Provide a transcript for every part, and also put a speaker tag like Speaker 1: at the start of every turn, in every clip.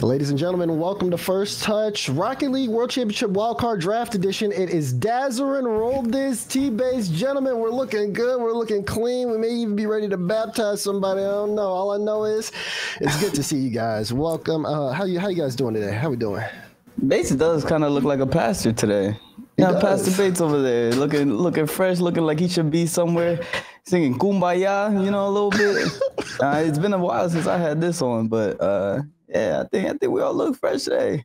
Speaker 1: Ladies and gentlemen, welcome to First Touch Rocket League World Championship Wildcard Draft Edition. It is Dazzler and Roll This T-Base. Gentlemen, we're looking good. We're looking clean. We may even be ready to baptize somebody. I don't know. All I know is it's good to see you guys. Welcome. How you guys doing today? How we doing?
Speaker 2: Bates does kind of look like a pastor today. Yeah, Pastor Bates over there, looking fresh, looking like he should be somewhere singing Kumbaya, a little bit. It's been a while since I had this on, but yeah, I think we all look fresh today.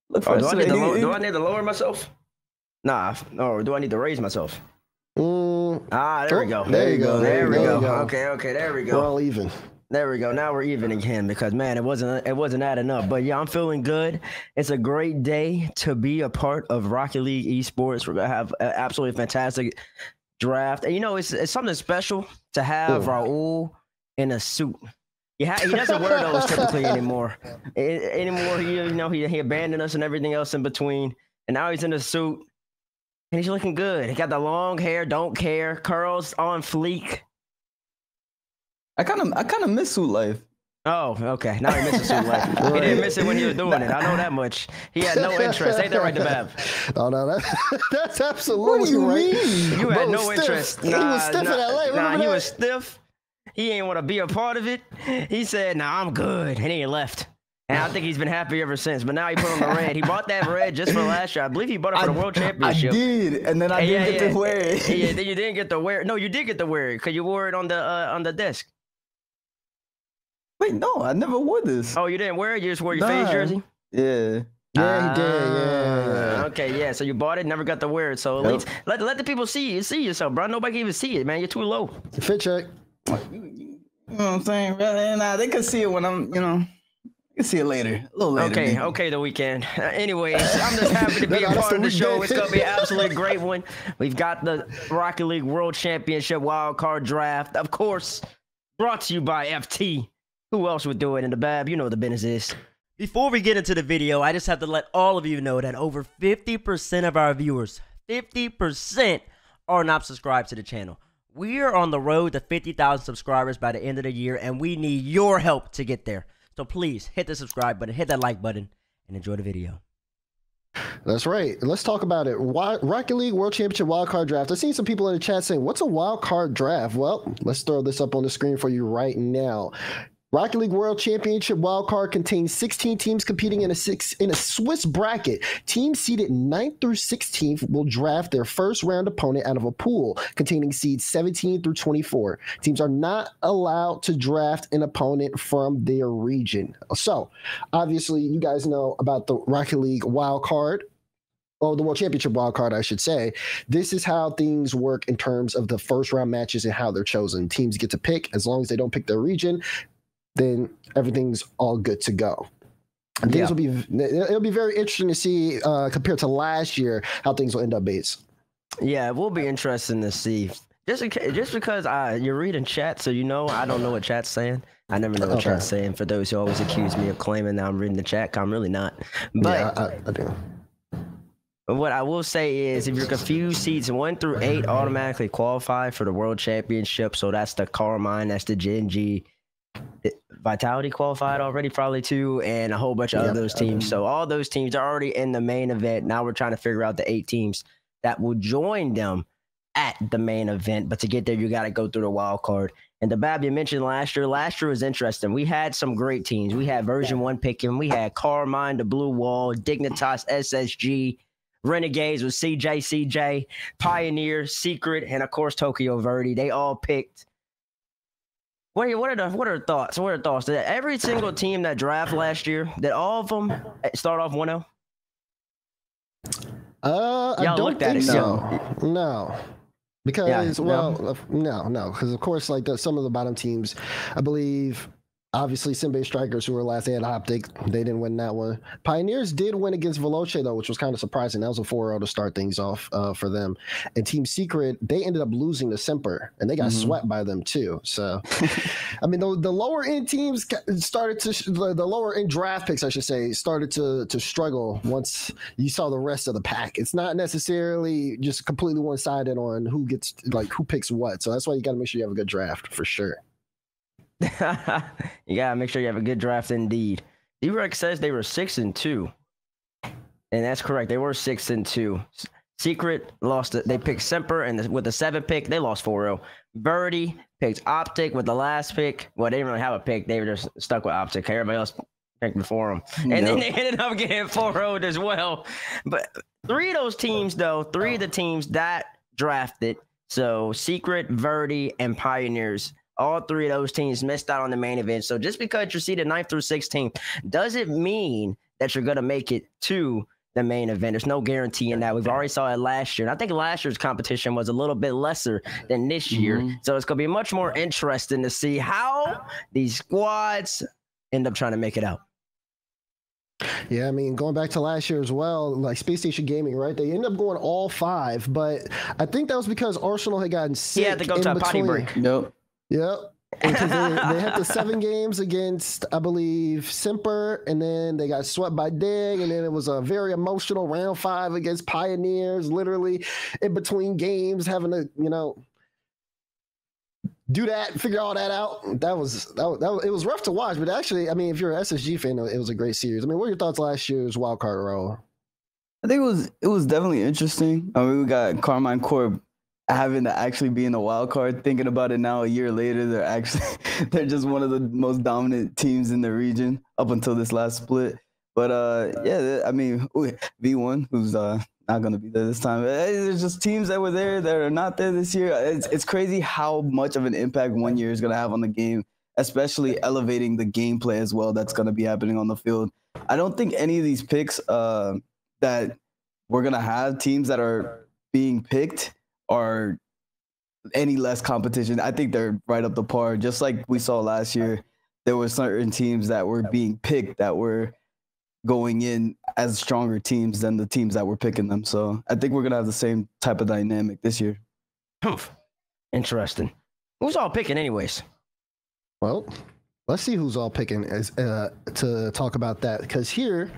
Speaker 3: Look fresh today. Do I need to lower myself? Nah, or do I need to raise myself? There we go.
Speaker 1: There you go.
Speaker 3: There we go. Okay, there we go.
Speaker 1: We're all even.
Speaker 3: There we go. Now we're even again because, man, it wasn't adding up. But, yeah, I'm feeling good. It's a great day to be a part of Rocket League Esports. We're going to have an absolutely fantastic draft. And, it's something special to have Raul in a suit. He doesn't wear those typically anymore. He abandoned us and everything else in between. And now he's in a suit. And he's looking good. He got the long hair, don't care, curls on fleek.
Speaker 2: I kind of miss suit life.
Speaker 3: Oh, okay. Now he misses suit life. He didn't miss it when he was doing it. I know that much. He had no interest. Ain't that right, Bab?
Speaker 1: Oh no, that's absolutely
Speaker 3: what do you
Speaker 1: right.
Speaker 3: Mean? You had no interest.
Speaker 1: He was stiff in LA.
Speaker 3: He was stiff. He ain't want to be a part of it. He said, "Nah, I'm good," and he left. And I think he's been happy ever since. But now he put on the red. He bought that red just for last year. I believe he bought it for the World Championship.
Speaker 2: I did, and then I didn't get to wear it.
Speaker 3: Yeah, then you didn't get to wear it. No, you did get to wear it because you wore it on the desk.
Speaker 2: Wait, no, I never wore this.
Speaker 3: Oh, you didn't wear it? You just wore your FaZe jersey?
Speaker 2: Yeah.
Speaker 1: Yeah, he did. Yeah.
Speaker 3: Okay, yeah. So you bought it, never got to wear it. So at least let the people see yourself, bro. Nobody can even see it, man. You're too low.
Speaker 1: Fit check.
Speaker 2: You know what I'm saying? Nah, they can see it when I'm, they can see it later. A little later.
Speaker 3: Okay, the weekend. Anyways, I'm just happy to be a part of the show. It's going to be an absolutely great one. We've got the Rocket League World Championship Wildcard Draft, of course, brought to you by FT. Who else would do it in the Bab? You know what the business is.
Speaker 4: Before we get into the video, I just have to let all of you know that over 50% of our viewers, 50% are not subscribed to the channel. We are on the road to 50,000 subscribers by the end of the year, and we need your help to get there. So please hit the subscribe button, hit that like button, and enjoy the video.
Speaker 1: That's right. Let's talk about it. Rocket League World Championship Wildcard Draft. I've seen some people in the chat saying, what's a wildcard draft? Well, let's throw this up on the screen for you right now. Rocket League World Championship Wildcard contains 16 teams competing in a Swiss bracket. Teams seeded 9th through 16th will draft their first round opponent out of a pool containing seeds 17 through 24. Teams are not allowed to draft an opponent from their region. So, obviously, you guys know about the Rocket League Wildcard. Oh, the World Championship Wildcard, I should say. This is how things work in terms of the first round matches and how they're chosen. Teams get to pick as long as they don't pick their region. Then everything's all good to go. And things will be, it'll be very interesting to see compared to last year how things will end up, Bates.
Speaker 3: Yeah, it will be interesting to see. Just because you're reading chat, so I don't know what chat's saying. I never know what chat's saying. For those who always accuse me of claiming that I'm reading the chat, I'm really not. But
Speaker 1: yeah, I do.
Speaker 3: What I will say is, if you're confused, seeds 1 through 8 automatically qualify for the World Championship. So that's the Carmine, that's the Gen G. Vitality qualified already probably too, and a whole bunch of those teams. So all those teams are already in the main event. Now we're trying to figure out the 8 teams that will join them at the main event. But to get there, you got to go through the wild card. And the Bab you mentioned last year was interesting. We had some great teams. We had version 1 picking. We had Carmine, the Blue Wall, Dignitas, SSG, Renegades with CJ, Pioneer, Secret, and of course Tokyo Verde. They all picked. What are the thoughts? What are the thoughts? Did every single team that draft last year, did all of them start off 1-0?
Speaker 1: I don't think so. No. Because, no, because of course, like some of the bottom teams, I believe, obviously, Simbe Strikers, who were last, they had Optic. They didn't win that one. Pioneers did win against Veloce, though, which was kind of surprising. That was a 4-0 to start things off for them. And Team Secret, they ended up losing to Semper, and they got swept by them, too. So, I mean, the lower-end teams started to, the lower-end draft picks, I should say, started to struggle once you saw the rest of the pack. It's not necessarily just completely one-sided on who picks what. So that's why you got to make sure you have a good draft, for sure.
Speaker 3: You gotta make sure you have a good draft indeed. D-Rex says they were 6-2. And that's correct. They were 6-2. Secret lost it. They picked Semper, and with the 7th pick, they lost 4-0. Birdie picked Optic with the last pick. Well, they didn't really have a pick. They were just stuck with Optic. Everybody else picked before them. And then they ended up getting 4-0'd as well. But 3 of those teams, though, 3 of the teams that drafted, so Secret, Verdi, and Pioneers, all 3 of those teams missed out on the main event. So just because you're seeded 9th through 16th doesn't mean that you're going to make it to the main event. There's no guarantee in that. We've already saw it last year. And I think last year's competition was a little bit lesser than this year. So it's going to be much more interesting to see how these squads end up trying to make it out.
Speaker 1: Yeah, I mean, going back to last year as well, like Space Station Gaming, right? They ended up going all 5, but I think that was because Arsenal had gotten sick.
Speaker 3: Yeah, to go to a potty break.
Speaker 2: Yep.
Speaker 1: Because they had the 7 games against, I believe, Semper, and then they got swept by Dig, and then it was a very emotional round 5 against Pioneers, literally in between games, having to, do that, figure all that out. That was it was rough to watch, but actually, I mean, if you're an SSG fan, it was a great series. I mean, what are your thoughts last year's wildcard roll?
Speaker 2: I think it was definitely interesting. I mean, we got Carmine Corp having to actually be in the wild card. Thinking about it now, a year later, they're just one of the most dominant teams in the region up until this last split. But yeah, I mean, V1, who's not going to be there this time. There's just teams that were there that are not there this year. It's crazy how much of an impact 1 year is going to have on the game, especially elevating the gameplay as well that's going to be happening on the field. I don't think any of these picks that we're going to have, teams that are being picked, are any less competition. I think they're right up the par. Just like we saw last year, there were certain teams that were being picked that were going in as stronger teams than the teams that were picking them. So I think we're going to have the same type of dynamic this year.
Speaker 3: Interesting. Who's all picking anyways?
Speaker 1: Well, let's see who's all picking to talk about that, because here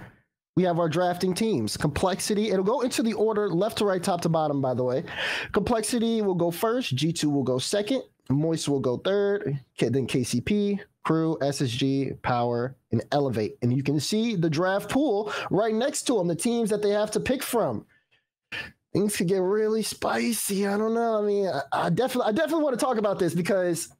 Speaker 1: we have our drafting teams. Complexity, it'll go into the order left to right, top to bottom, by the way. Complexity will go first. G2 will go second. Moist will go third. Then KCP, Crew, SSG, Power, and Elevate. And you can see the draft pool right next to them, the teams that they have to pick from. Things could get really spicy. I don't know. I mean, I definitely want to talk about this, because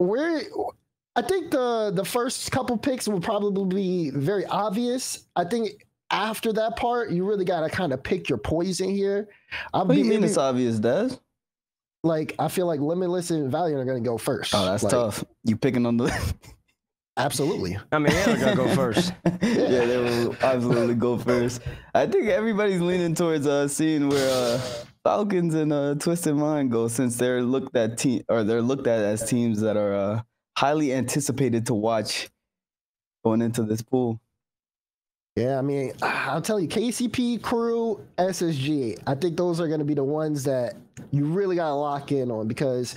Speaker 1: I think the first couple picks will probably be very obvious. I think after that part, you really got to kind of pick your poison here.
Speaker 2: What do you mean it's obvious, Des?
Speaker 1: Like, I feel like Limitless and Valiant are going to go first.
Speaker 2: Oh, that's tough. You picking on the...
Speaker 1: Absolutely.
Speaker 3: I mean, they're going to go first.
Speaker 2: Yeah, they will absolutely go first. I think everybody's leaning towards seeing where Falcons and Twisted Mind go, since they're looked at as teams that are highly anticipated to watch going into this pool.
Speaker 1: Yeah, I mean, I'll tell you, KCP, Crew, SSG, I think those are going to be the ones that you really got to lock in on, because,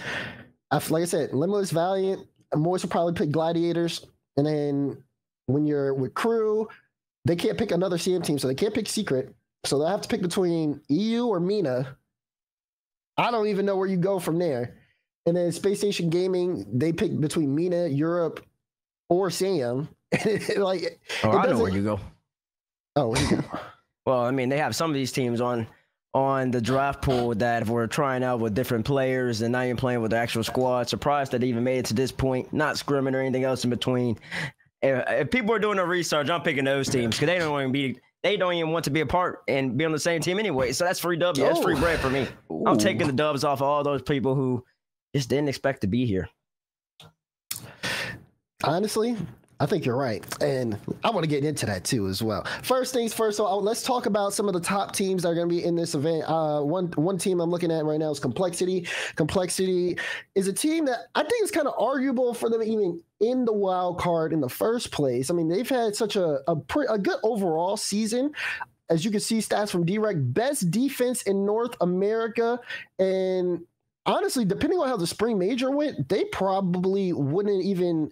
Speaker 1: like I said, Limitless, Valiant, Moist will probably pick Gladiators, and then when you're with Crew, they can't pick another CM team, so they can't pick Secret, so they'll have to pick between EU or Mina. I don't even know where you go from there. And then Space Station Gaming, they pick between Mina, Europe, or Sam. Like,
Speaker 3: I know where you go.
Speaker 1: Oh, where you go?
Speaker 3: Well, I mean, they have some of these teams on the draft pool that if we're trying out with different players and not even playing with the actual squad. Surprised that they even made it to this point, not scrimming or anything else in between. If people are doing a research, I'm picking those teams, because they don't even want to be a part and be on the same team anyway. So that's free W. That's free bread for me. Ooh. I'm taking the dubs off of all those people who just didn't expect to be here.
Speaker 1: Honestly, I think you're right. And I want to get into that too as well. First things first, so let's talk about some of the top teams that are going to be in this event. One team I'm looking at right now is Complexity. Complexity is a team that I think is kind of arguable for them even in the wild card in the first place. I mean, they've had such a good overall season. As you can see, stats from D-Rec, best defense in North America. And honestly, depending on how the spring major went, they probably wouldn't even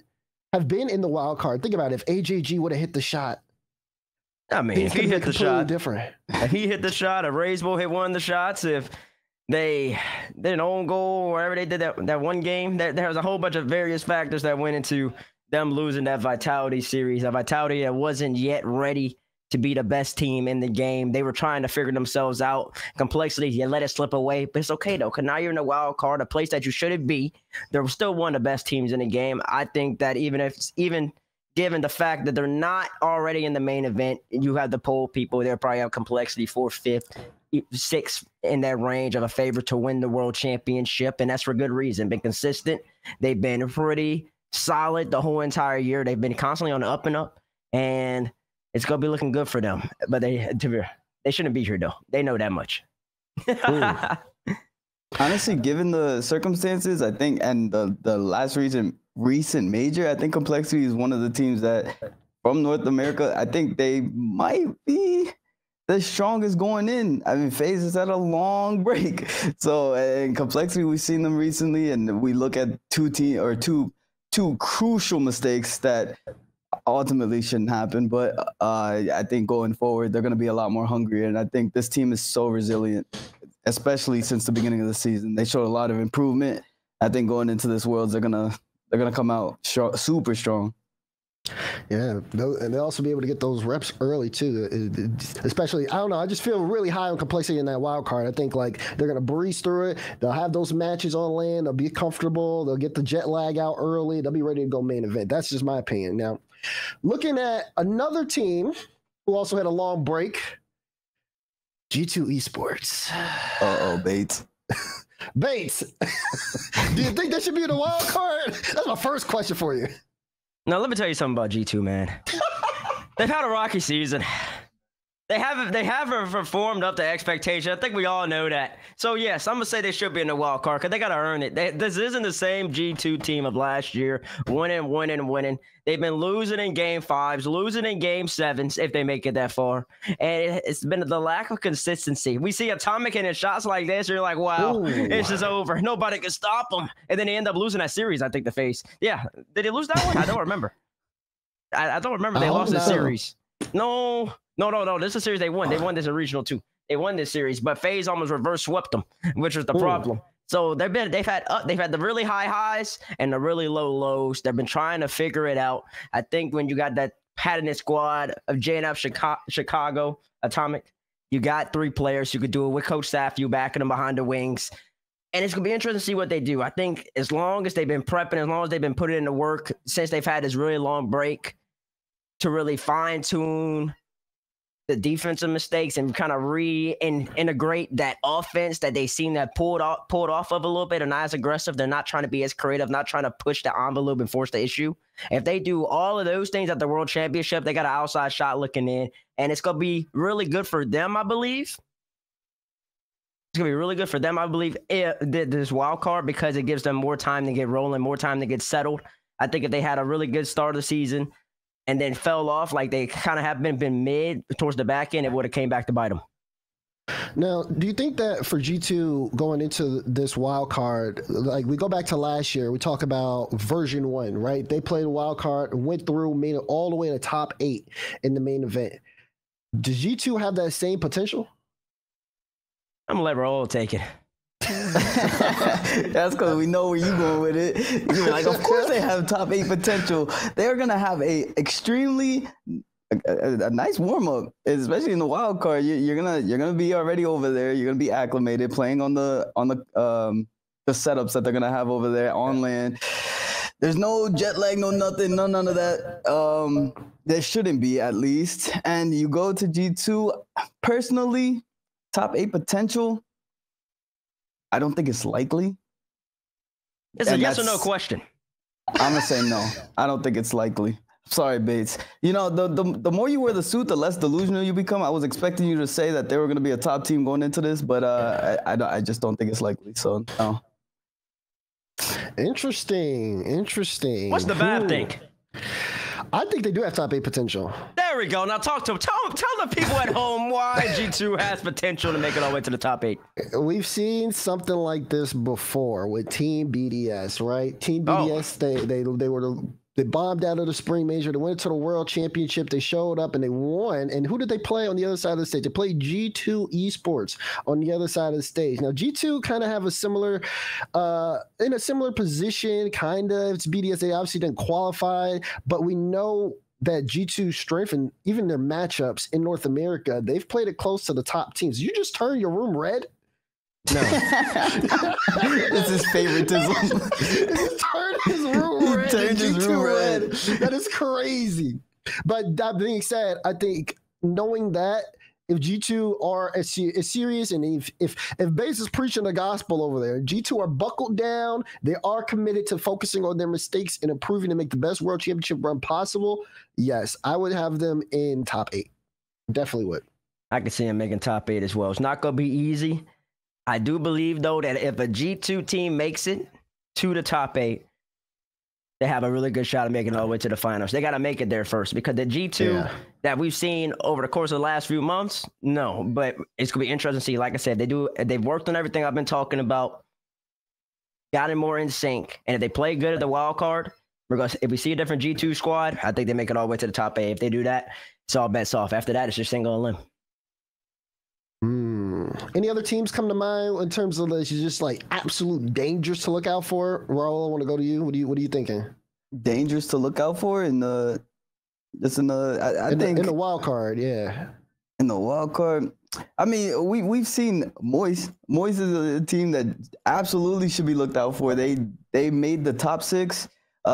Speaker 1: have been in the wild card. Think about it. If AJG would have hit the shot.
Speaker 3: I mean, if he hit the shot,
Speaker 1: different.
Speaker 3: If he hit the shot, if Raisebo hit one of the shots, if they did an own goal, wherever they did that one game, there was a whole bunch of various factors that went into them losing that Vitality series. A Vitality that wasn't yet ready to be the best team in the game. They were trying to figure themselves out. Complexity, you let it slip away. But it's okay, though, because now you're in a wild card, a place that you shouldn't be. They're still one of the best teams in the game. I think that even given the fact that they're not already in the main event, you have the poll people, they're probably have Complexity 4th, 5th, 6th in that range of a favorite to win the world championship. And that's for good reason. Been consistent. They've been pretty solid the whole entire year. They've been constantly on the up and up. And it's going to be looking good for them. But they shouldn't be here, though. They know that much.
Speaker 2: Honestly, given the circumstances, I think, and the last recent major, I think Complexity is one of the teams that, from North America, I think they might be the strongest going in. I mean, FaZe has had a long break. So, in Complexity, we've seen them recently, and we look at two crucial mistakes that ultimately shouldn't happen. But I think going forward, they're going to be a lot more hungry. And I think this team is so resilient, especially since the beginning of the season. They showed a lot of improvement. I think going into this Worlds, they're gonna come out super strong.
Speaker 1: Yeah, and they'll also be able to get those reps early too. Especially, I don't know, I just feel really high on Complexity in that wild card. I think like they're gonna breeze through it. They'll have those matches on land. They'll be comfortable. They'll get the jet lag out early. They'll be ready to go main event. That's just my opinion. Now, looking at another team who also had a long break, G2 Esports.
Speaker 2: Bates.
Speaker 1: Bates, do you think they should be in the wild card? That's my first question for you.
Speaker 3: Now, let me tell you something about G2, man. They've had a rocky season. They haven't performed up to expectation. I think we all know that. So, yes, I'm going to say they should be in the wild card because they got to earn it. This isn't the same G2 team of last year, winning. They've been losing in game 5s, losing in game 7s if they make it that far. And it's been the lack of consistency. We see Atomic hitting shots like this, and you're like, wow, It's just over. Nobody can stop them. And then they end up losing that series, I think, the FaZe. Yeah. Did they lose that one? I don't remember. I don't remember they lost the series. No. This is a series they won. They won this in regional too. They won this series, but FaZe almost reverse swept them, which was the problem. So they've had the really high highs and the really low lows. They've been trying to figure it out. I think when you got that patented squad of JNF Chicago Atomic, you got 3 players who could do it with Coach Safiu backing them behind the wings. And it's going to be interesting to see what they do. I think as long as they've been prepping, as long as they've been putting in the work since they've had this really long break to really fine-tune the defensive mistakes and kind of reintegrate that offense that they seem to have pulled off of a little bit. They're not as aggressive. They're not trying to be as creative, not trying to push the envelope and force the issue. If they do all of those things at the World Championship, they got an outside shot looking in, and it's going to be really good for them, I believe. It's going to be really good for them, I believe, this wild card, because it gives them more time to get rolling, more time to get settled. I think if they had a really good start of the season and then fell off like they kind of have been mid towards the back end, it would have came back to bite them.
Speaker 1: Now, do you think that for G2 going into this wild card, like we go back to last year, we talk about version 1, right? They played a wild card, went through, made it all the way to top 8 in the main event. Does G2 have that same potential?
Speaker 3: I'm going to let Raul take it.
Speaker 2: That's because we know where you're going with it. You're like, of course they have top 8 potential. They're gonna have a nice warm up, especially in the wild card. You're gonna be already over there. You're gonna be acclimated, playing on the setups that they're gonna have over there on land. There's no jet lag, no nothing, none of that. There shouldn't be, at least. And you go to G2, personally, top 8 potential. I don't think it's likely.
Speaker 3: It's a yes or no question.
Speaker 2: I'm gonna say no. I don't think it's likely. Sorry, Bates. You know, the more you wear the suit, the less delusional you become. I was expecting you to say that they were gonna be a top team going into this, but I just don't think it's likely. So no.
Speaker 1: Interesting.
Speaker 3: What's the bad thing?
Speaker 1: I think they do have top 8 potential.
Speaker 3: There we go. Now talk to them. Tell the people at home why G2 has potential to make it all the way to the top 8.
Speaker 1: We've seen something like this before with Team BDS, right? Team BDS, they were They bombed out of the spring major. They went to the world championship. They showed up and they won. And who did they play on the other side of the stage? They played G2 Esports on the other side of the stage. Now, G2 kind of have a similar, in a similar position, kind of. It's BDS. They obviously didn't qualify, but we know that G2's strength and even their matchups in North America, they've played it close to the top teams. You just turn your room red? No.
Speaker 2: It's his favoritism.
Speaker 1: Turn his room red.
Speaker 2: Turned his room red.
Speaker 1: That is crazy. But that being said, I think knowing that if G2 are as serious and if Base is preaching the gospel over there, G2 are buckled down, they are committed to focusing on their mistakes and improving to make the best world championship run possible, yes, I would have them in top 8. Definitely would.
Speaker 3: I could see him making top 8 as well. It's not going to be easy. I do believe, though, that if a G2 team makes it to the top 8, they have a really good shot of making it all the way to the finals. They got to make it there first because the G2 that we've seen over the course of the last few months, no. But it's going to be interesting to see. Like I said, they've worked on everything I've been talking about, got it more in sync. And if they play good at the wild card, if we see a different G2 squad, I think they make it all the way to the top 8. If they do that, it's all bets off. After that, it's just single limb.
Speaker 1: Any other teams come to mind in terms of this? Just like absolute dangers to look out for? Raul, I want to go to you. What are you thinking?
Speaker 2: Dangerous to look out for in the
Speaker 1: wild card, yeah.
Speaker 2: In the wild card, I mean, we've seen Moist. Moist is a team that absolutely should be looked out for. They made the top 6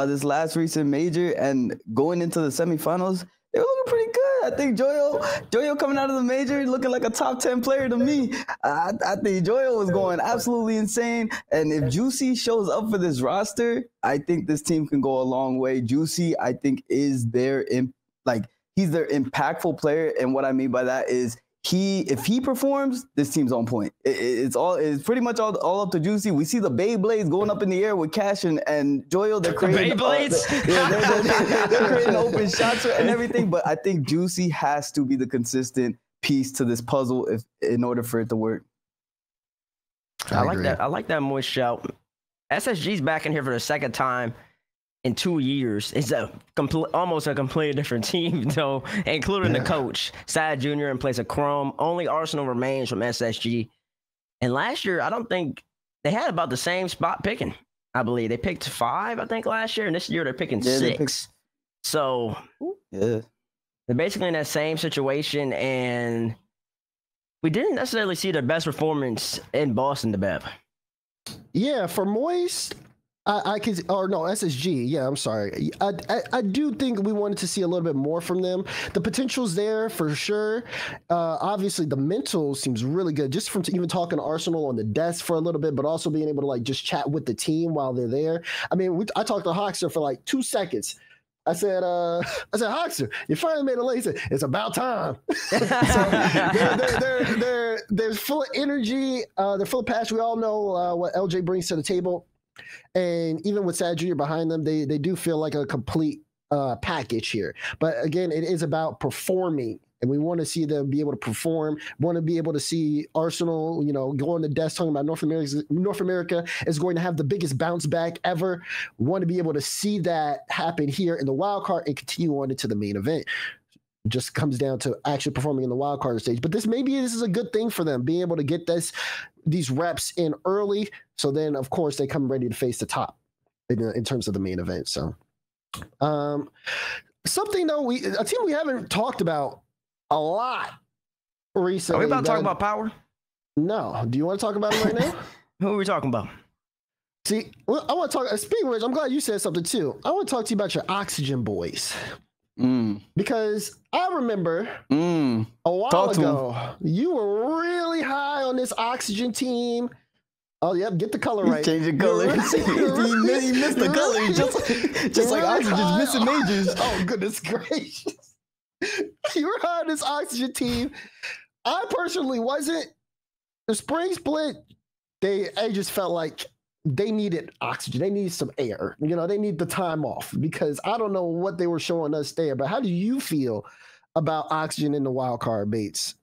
Speaker 2: this last recent major, and going into the semifinals, they were looking pretty good. I think Joyo coming out of the major looking like a top 10 player to me. I think Joyo was going absolutely insane. And if Juicy shows up for this roster, I think this team can go a long way. Juicy, I think, is he's their impactful player. And what I mean by that is if he performs, this team's on point. It's pretty much all up to Juicy. We see the Beyblades going up in the air with Cash and Joyo. They're creating
Speaker 3: Beyblades.
Speaker 2: They're creating open shots and everything. But I think Juicy has to be the consistent piece to this puzzle in order for it to work.
Speaker 3: I like that. I like that Moist shout. SSG's back in here for the second time in 2 years. It's almost a completely different team, though, including the coach, Sad Jr. in place of Chrome. Only Arsenal remains from SSG. And last year, I don't think they had about the same spot picking. I believe they picked 5, I think, last year, and this year they're picking 6. So they're basically in that same situation, and we didn't necessarily see their best performance in Boston, the Bev.
Speaker 1: Yeah, for Moist, I could, or no, SSG. Yeah, I'm sorry. I do think we wanted to see a little bit more from them. The potential's there for sure. Obviously, the mental seems really good. Just from even talking to Arsenal on the desk for a little bit, but also being able to like just chat with the team while they're there. I mean, I talked to Hoxer for like 2 seconds. I said, Hoxer, you finally made a late. He said, it's about time. So they're full of energy. They're full of passion. We all know what LJ brings to the table. And even with Sad Jr. behind them, they do feel like a complete package here. But again, it is about performing. And we want to see them be able to perform. We want to be able to see Arsenal, go on the desk talking about North America is going to have the biggest bounce back ever. We want to be able to see that happen here in the wild card and continue on into the main event. It just comes down to actually performing in the wild card stage. But this is a good thing for them, being able to get these reps in early. So then, of course, they come ready to face the top in terms of the main event. So something, though, a team we haven't talked about a lot recently.
Speaker 3: Are we about to talk about Power?
Speaker 1: No. Do you want to talk about it right now?
Speaker 3: Who are we talking about?
Speaker 1: See, well, I want to talk. Speaking of which, I'm glad you said something too. I want to talk to you about your Oxygen boys. Because I remember a while ago, you were really high on this Oxygen team. Oh, yep, get the color right.
Speaker 2: Changing color. He missed the color. Just like Oxygen's missing majors.
Speaker 1: Oh, goodness gracious. You were high on this Oxygen team. I personally wasn't. The spring split, I just felt like they needed oxygen. They needed some air. They need the time off because I don't know what they were showing us there. But how do you feel about Oxygen in the wild card, Bates?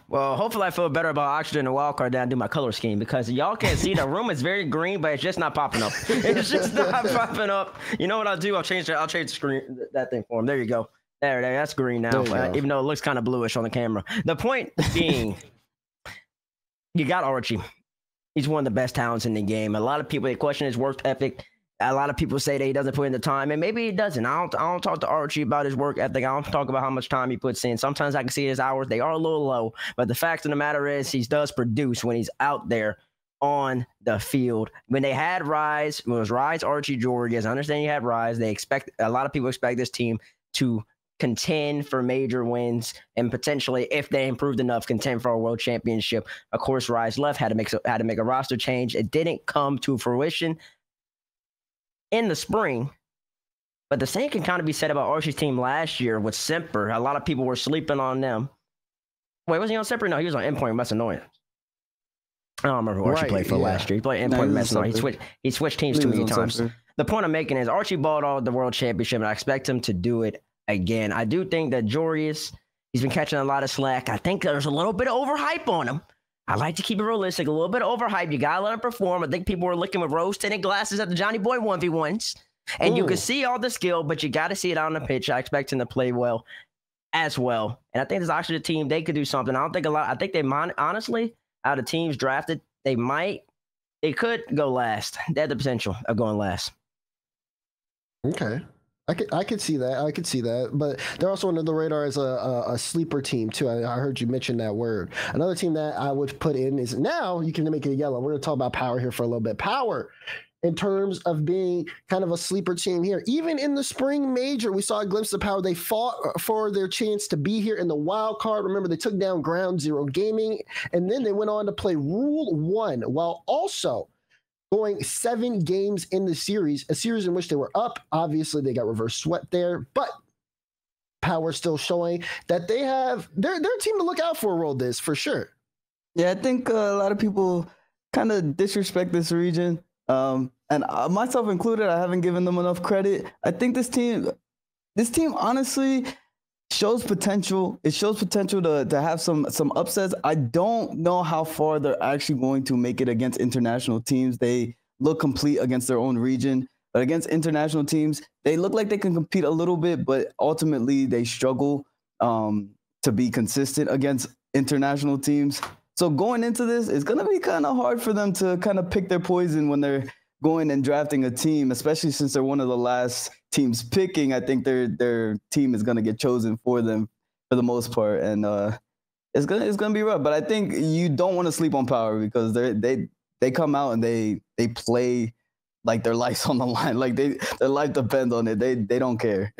Speaker 3: Well, hopefully I feel better about Oxygen and Wildcard than I do my color scheme, because y'all can't see the room is very green, but it's just not popping up. It's just not popping up. You know what I'll do? I'll change the screen, that thing for him. There you go. There, that's green now, even though it looks kind of bluish on the camera. The point being, you got Archie. He's one of the best talents in the game. A lot of people, they question his work ethic. A lot of people say that he doesn't put in the time, and maybe he doesn't. I don't talk to Archie about his work ethic. I don't talk about how much time he puts in. Sometimes I can see his hours. They are a little low, but the fact of the matter is he does produce when he's out there on the field. When they had Rise, it was Rise, Archie, Georges. I understand you had Rise. A lot of people expect this team to contend for major wins and potentially, if they improved enough, contend for a world championship. Of course, Rise left, had to make a roster change. It didn't come to fruition in the spring, but the same can kind of be said about Archie's team last year with Semper. A lot of people were sleeping on them. Wait, was he on Semper? No, he was on Endpoint Macedonians. I don't remember who Archie played for last year. He played Endpoint Macedonians. He switched teams too many times. Semper. The point I'm making is Archie balled out the world championship, and I expect him to do it again. I do think that Georges, he's been catching a lot of slack. I think there's a little bit of overhype on him. I like to keep it realistic, a little bit overhyped. You got to let him perform. I think people were looking with rose-tinted glasses at the Johnny Boy 1v1s. And you can see all the skill, but you got to see it out on the pitch. I expect him to play well as well. And I think there's actually a team, they could do something. I think they might, honestly, out of teams drafted, they could go last. They have the potential of going last.
Speaker 1: Okay. I could see that. I could see that. But they're also under the radar as a sleeper team, too. I heard you mention that word. Another team that I would put in is, now you can make it yellow. We're going to talk about Power here for a little bit. Power, in terms of being kind of a sleeper team here. Even in the spring major, we saw a glimpse of Power. They fought for their chance to be here in the wild card. Remember, they took down Ground Zero Gaming, and then they went on to play Rule 1, while also going 7 games in the series, a series in which they were up. Obviously, they got reverse swept there, but Power still showing that they have, they're a team to look out for World Disc for sure.
Speaker 2: Yeah, I think a lot of people kind of disrespect this region, and myself included. I haven't given them enough credit. I think this team honestly shows potential. It shows potential to have some upsets. I don't know how far they're actually going to make it against international teams. They look complete against their own region, but against international teams, they look like they can compete a little bit, but ultimately they struggle to be consistent against international teams. So going into this, it's going to be kind of hard for them to kind of pick their poison when they're going and drafting a team, especially since they're one of the last teams picking. I think their team is going to get chosen for them for the most part, and it's gonna be rough. But I think you don't want to sleep on Power, because they come out and they play like their life's on the line, like their life depends on it. They don't care.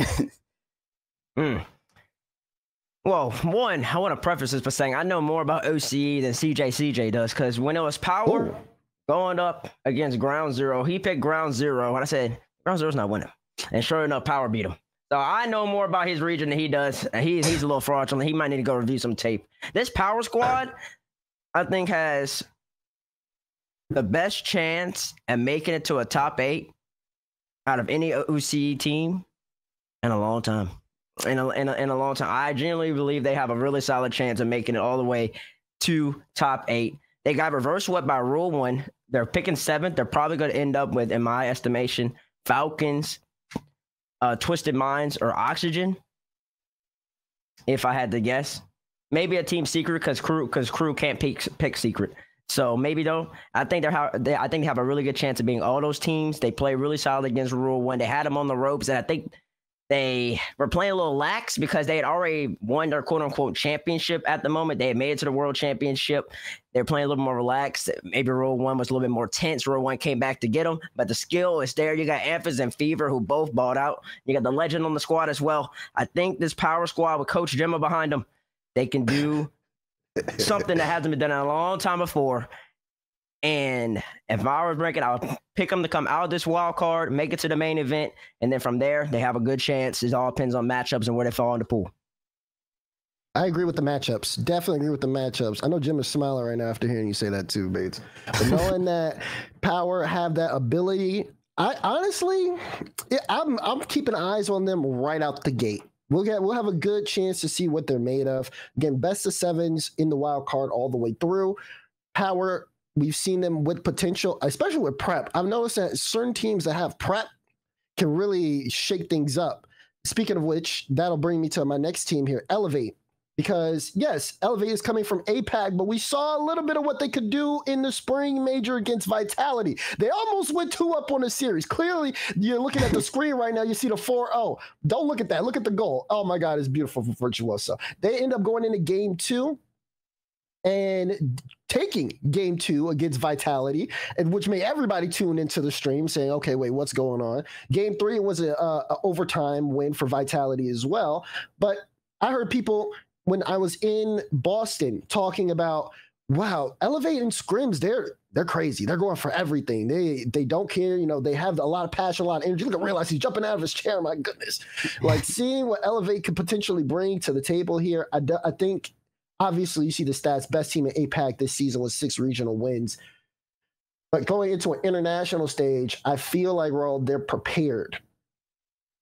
Speaker 3: Well, one, I want to preface this by saying I know more about OCE than CJ does, because when it was Power going up against Ground Zero, he picked Ground Zero, and I said, Ground Zero's not winning. And sure enough, Power beat him. So I know more about his region than he does. He's a little fraudulent. He might need to go review some tape. This Power squad, I think, has the best chance at making it to a top 8 out of any OCE team in a long time. In a long time. I genuinely believe they have a really solid chance of making it all the way to top 8. They got reverse swept by Rule 1. They're picking 7th. They're probably going to end up with, in my estimation, Falcons, Twisted Minds, or Oxygen, if I had to guess. Maybe a Team Secret, because Crew can't pick Secret. So maybe though. I think they have a really good chance of being all those teams. They play really solid against Rule 1. They had them on the ropes, and I think they were playing a little lax because they had already won their quote-unquote championship at the moment. They had made it to the World Championship. They were playing a little more relaxed. Maybe Rule 1 was a little bit more tense. Rule 1 came back to get them, but the skill is there. You got Amphis and Fever, who both balled out. You got the legend on the squad as well. I think this Power squad with Coach Gemma behind them, they can do something that hasn't been done in a long time before. And if I was ranking, I would pick them to come out of this wild card, make it to the main event, and then from there, they have a good chance. It all depends on matchups and where they fall in the pool.
Speaker 1: I agree with the matchups. Definitely agree with the matchups. I know Jim is smiling right now after hearing you say that too, Bates. But knowing that Power have that ability, I honestly, I'm keeping eyes on them right out the gate. we'll have a good chance to see what they're made of. Again, best of sevens in the wild card all the way through. Power, we've seen them with potential, especially with prep. I've noticed that certain teams that have prep can really shake things up. Speaking of which, that'll bring me to my next team here, Elevate. Because, yes, Elevate is coming from APAC, but we saw a little bit of what they could do in the spring major against Vitality. They almost went 2-up on the series. Clearly, you're looking at the screen right now, you see the 4-0. Don't look at that. Look at the goal. Oh, my God, it's beautiful for Virtuoso. They end up going into game 2 and taking game 2 against Vitality, and which made everybody tune into the stream saying, okay, wait, what's going on? Game 3 was an overtime win for Vitality as well. But I heard people when I was in Boston talking about, wow, Elevate and Scrims, they're crazy. They're going for everything. They don't care. You know, they have a lot of passion, a lot of energy. Look at Realize he's jumping out of his chair. My goodness. Like seeing what Elevate could potentially bring to the table here, I think, obviously, you see the stats. Best team in APAC this season was 6 regional wins. But going into an international stage, I feel like, Raul, they're prepared.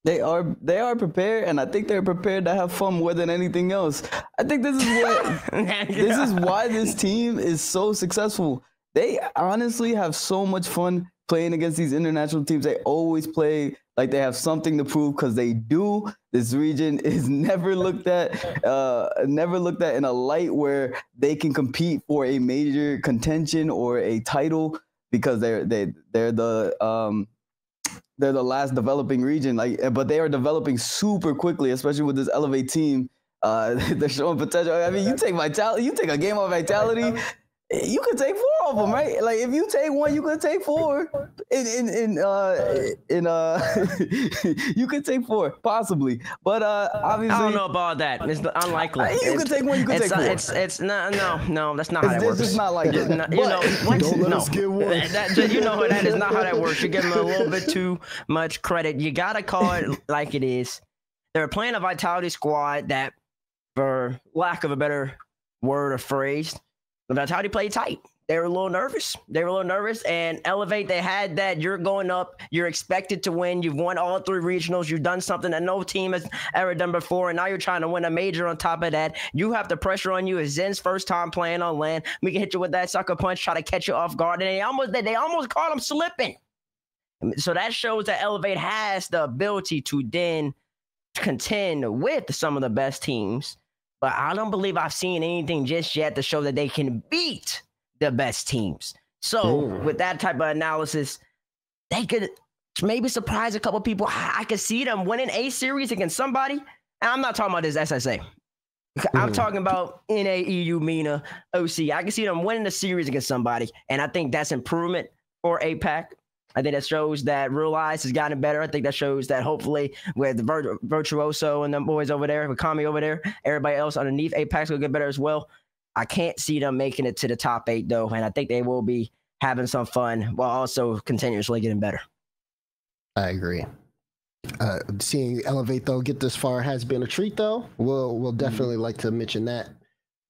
Speaker 2: They are prepared, and I think they're prepared to have fun more than anything else. I think this is what this is why this team is so successful. They honestly have so much fun playing against these international teams. They always play like they have something to prove, because they do. This region is never looked at in a light where they can compete for a major contention or a title, because they're the last developing region, but they are developing super quickly, especially with this Elevate team. They're showing potential. I mean, you take a game of Vitality, you could take 4 of them, right? Like if you take 1, you could take 4. You could take 4 possibly, but obviously
Speaker 3: I don't know about that. It's unlikely.
Speaker 2: You could take 1. You could take 4.
Speaker 3: It's no. That's not how that works.
Speaker 2: It's just not like it.
Speaker 3: You know what?
Speaker 1: Don't let
Speaker 3: No,
Speaker 1: us get one.
Speaker 3: you know that is not how that works. You give them a little bit too much credit. You gotta call it like it is. They're playing a Vitality squad that, for lack of a better word or phrase, the Vitality played tight. They were a little nervous. And Elevate, they had that. You're going up. You're expected to win. You've won all 3 regionals. You've done something that no team has ever done before. And now you're trying to win a major on top of that. You have the pressure on you. It's Zen's first time playing on LAN. We can hit you with that sucker punch, try to catch you off guard. And they almost caught him slipping. So that shows that Elevate has the ability to then contend with some of the best teams. But I don't believe I've seen anything just yet to show that they can beat the best teams. So with that type of analysis, they could maybe surprise a couple people. I could see them winning a series against somebody. And I'm not talking about this SSA. I'm talking about NA, EU, MENA, OC. I can see them winning a series against somebody. And I think that's improvement for APAC. I think that shows that Realize has gotten better. I think that shows that hopefully with Virtuoso and them boys over there, with Kami over there, everybody else underneath APAC's will get better as well. I can't see them making it to the top 8 though, and I think they will be having some fun while also continuously getting better.
Speaker 1: I agree. Seeing Elevate though get this far has been a treat though. We'll definitely like to mention that.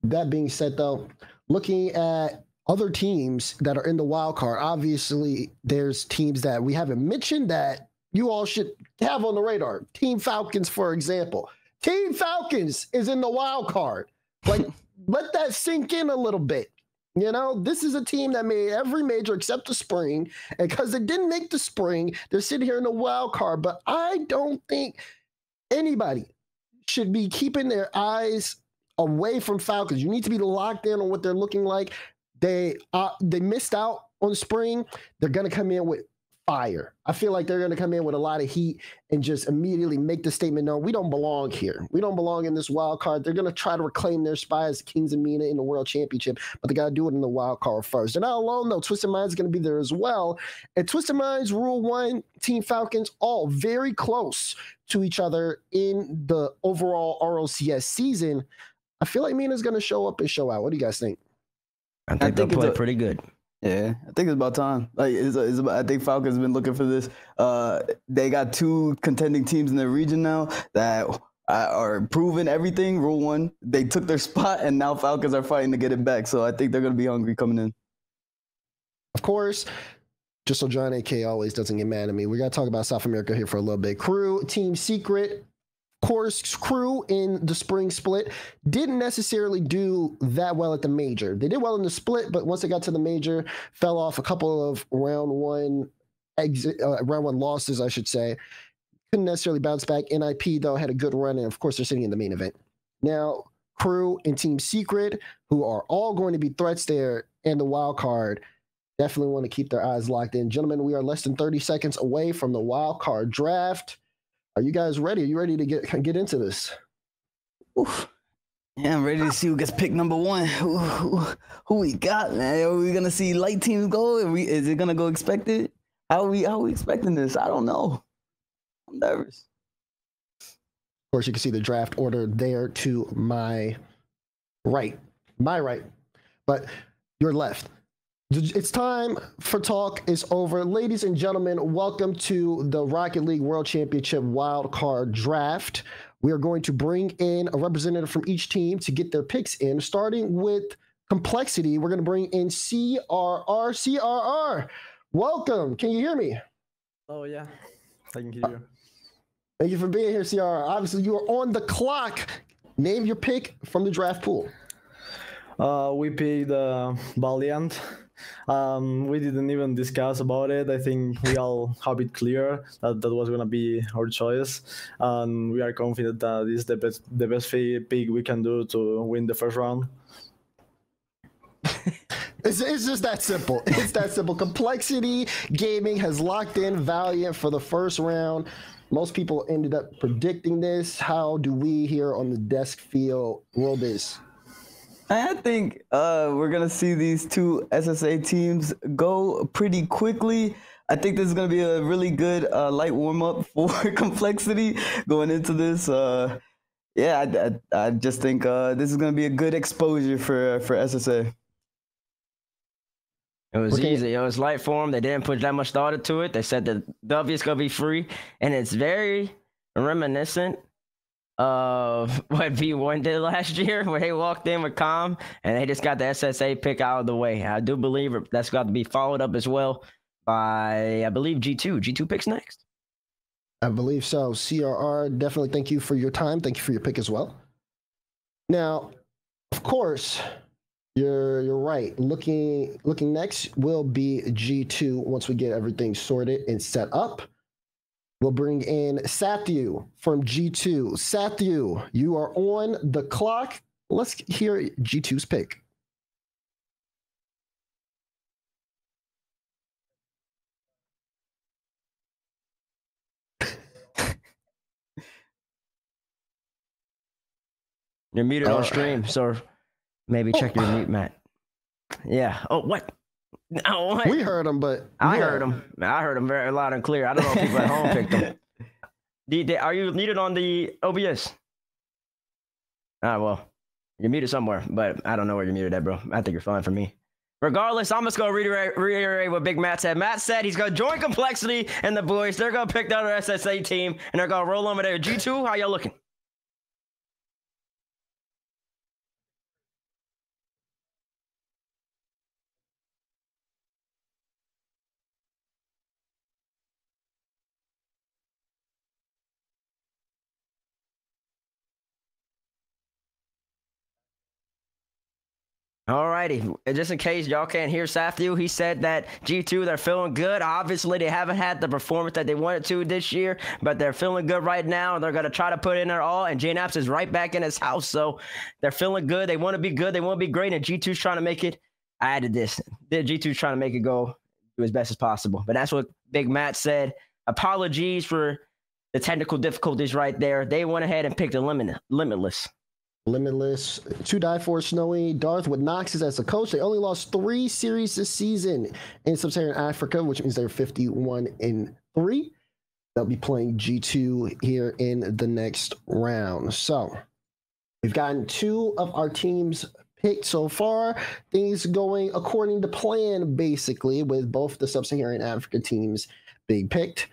Speaker 1: That being said though, looking at other teams that are in the wild card, obviously there's teams that we haven't mentioned that you all should have on the radar. Team Falcons, for example. Team Falcons is in the wild card. Like, let that sink in a little bit. You know, this is a team that made every major except the spring. And because they didn't make the spring, they're sitting here in the wild card. But I don't think anybody should be keeping their eyes away from Falcons. You need to be locked in on what they're looking like. They missed out on spring. They're going to come in with fire. I feel like they're going to come in with a lot of heat and just immediately make the statement, no, we don't belong here. We don't belong in this wild card. They're going to try to reclaim their spot as Kings of MENA in the World Championship, but they got to do it in the wild card first. They're not alone, though. Twisted Minds is going to be there as well. And Twisted Minds, Rule 1, Team Falcons, all very close to each other in the overall RLCS season. I feel like MENA's going to show up and show out. What do you guys think?
Speaker 3: I think they'll play pretty good.
Speaker 2: Yeah, I think it's about time. Like, I think Falcons have been looking for this. They got 2 contending teams in their region now that are proving everything. Rule 1, they took their spot, and now Falcons are fighting to get it back. So I think they're going to be hungry coming in.
Speaker 1: Of course, just so John AK always doesn't get mad at me, we got to talk about South America here for a little bit. Crew, Team Secret. course, Crew in the spring split didn't necessarily do that well at the major. They did well in the split, but once they got to the major, fell off a couple of round one losses, I should say. Couldn't necessarily bounce back. NIP, though, had a good run, and of course, they're sitting in the main event. Now, Crew and Team Secret, who are all going to be threats there in the wild card, definitely want to keep their eyes locked in. Gentlemen, we are less than 30 seconds away from the wild card draft. Are you guys ready? Are you ready to get into this?
Speaker 2: Oof. Yeah, I'm ready to see who gets picked number one. Who we got, man? Are we gonna see light teams go? Is it gonna go expected? How are we expecting this? I don't know. I'm nervous.
Speaker 1: Of course, you can see the draft order there to my right. My right. But your left. It's time for talk is over. Ladies and gentlemen, welcome to the Rocket League World Championship Wildcard Draft. We are going to bring in a representative from each team to get their picks in. Starting with Complexity, we're going to bring in CRR. CRR, welcome. Can you hear me?
Speaker 5: Oh, yeah. I can hear you.
Speaker 1: Thank you for being here, CRR. Obviously, you are on the clock. Name your pick from the draft pool.
Speaker 5: We picked Valiant. We didn't even discuss about it. I think we all have it clear that was going to be our choice. And we are confident that this is the best pick we can do to win the first round.
Speaker 1: It's just that simple. It's that simple. Complexity Gaming has locked in Valiant for the first round. Most people ended up predicting this. How do we here on the desk feel? Robiz?
Speaker 2: I think we're going to see these two SSA teams go pretty quickly. I think this is going to be a really good light warm-up for Complexity going into this. I just think this is going to be a good exposure for SSA.
Speaker 3: It was easy. It was light for them. They didn't put that much thought into it. They said the W is going to be free, and it's very reminiscent of what V1 did last year, where they walked in with calm and they just got the SSA pick out of the way. I do believe that's got to be followed up as well by, I believe, G2. G2 picks next.
Speaker 1: I believe so. CRR, definitely thank you for your time. Thank you for your pick as well. Now, of course, you're right. Looking next will be G2 once we get everything sorted and set up. We'll bring in Sathu from G2. Sathu, you are on the clock. Let's hear G2's pick.
Speaker 3: You're muted on stream, so maybe check your mute, Matt. Yeah. Oh, what? No, what?
Speaker 1: We heard him, but
Speaker 3: I heard him. I heard him very loud and clear. I don't know if people at home picked him. Are you muted on the OBS? Well, you're muted somewhere, but I don't know where you're muted at, bro. I think you're fine for me. Regardless, I'm just going to reiterate what Big Matt said. Matt said he's going to join Complexity and the boys. They're going to pick the other SSA team, and they're going to roll over there. G2, how y'all looking? Alrighty, just in case y'all can't hear Sathu, he said that G2, they're feeling good. Obviously, they haven't had the performance that they wanted to this year, but they're feeling good right now, and they're going to try to put in their all, and JNaps is right back in his house, so they're feeling good. They want to be good. They want to be great, and G2's trying to make it. I added this. G2's trying to make it go do as best as possible, but that's what Big Matt said. Apologies for the technical difficulties right there. They went ahead and picked a Limitless.
Speaker 1: Limitless, to die for Snowy Darth with Noxus as a coach. They only lost 3 series this season in Sub-Saharan Africa, which means they're 51-3. They'll be playing G2 here in the next round. So we've gotten 2 of our teams picked so far. Things going according to plan, basically, with both the Sub-Saharan Africa teams being picked.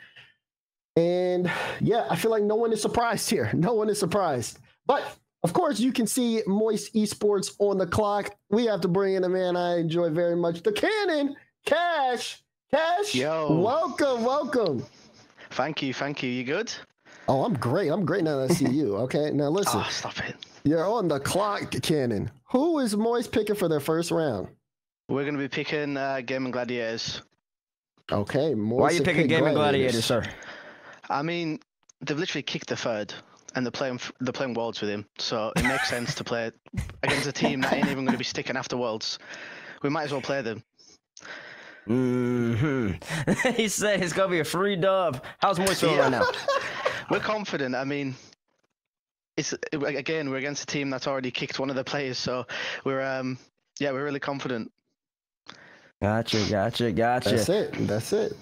Speaker 1: And yeah, I feel like no one is surprised here. No one is surprised. But of course, you can see Moist Esports on the clock. We have to bring in a man I enjoy very much, the Cannon, Cash. Cash,
Speaker 6: yo,
Speaker 1: welcome.
Speaker 6: Thank you. You good?
Speaker 1: Oh, I'm great. I'm great now that I see you. Okay, now listen.
Speaker 6: Oh, stop it.
Speaker 1: You're on the clock, Cannon. Who is Moist picking for their first round?
Speaker 6: We're going to be picking Gaming Gladiators.
Speaker 1: Okay, Moist.
Speaker 3: Why are you picking Gaming Gladiators, sir?
Speaker 6: I mean, they've literally kicked the third, and they're playing Worlds with him. So it makes sense to play against a team that ain't even going to be sticking after Worlds. We might as well play them.
Speaker 3: He said it's gonna be a free dub. How's Moist feeling right now?
Speaker 6: We're confident. I mean, we're against a team that's already kicked one of the players, so we're really confident.
Speaker 3: Gotcha.
Speaker 1: That's it.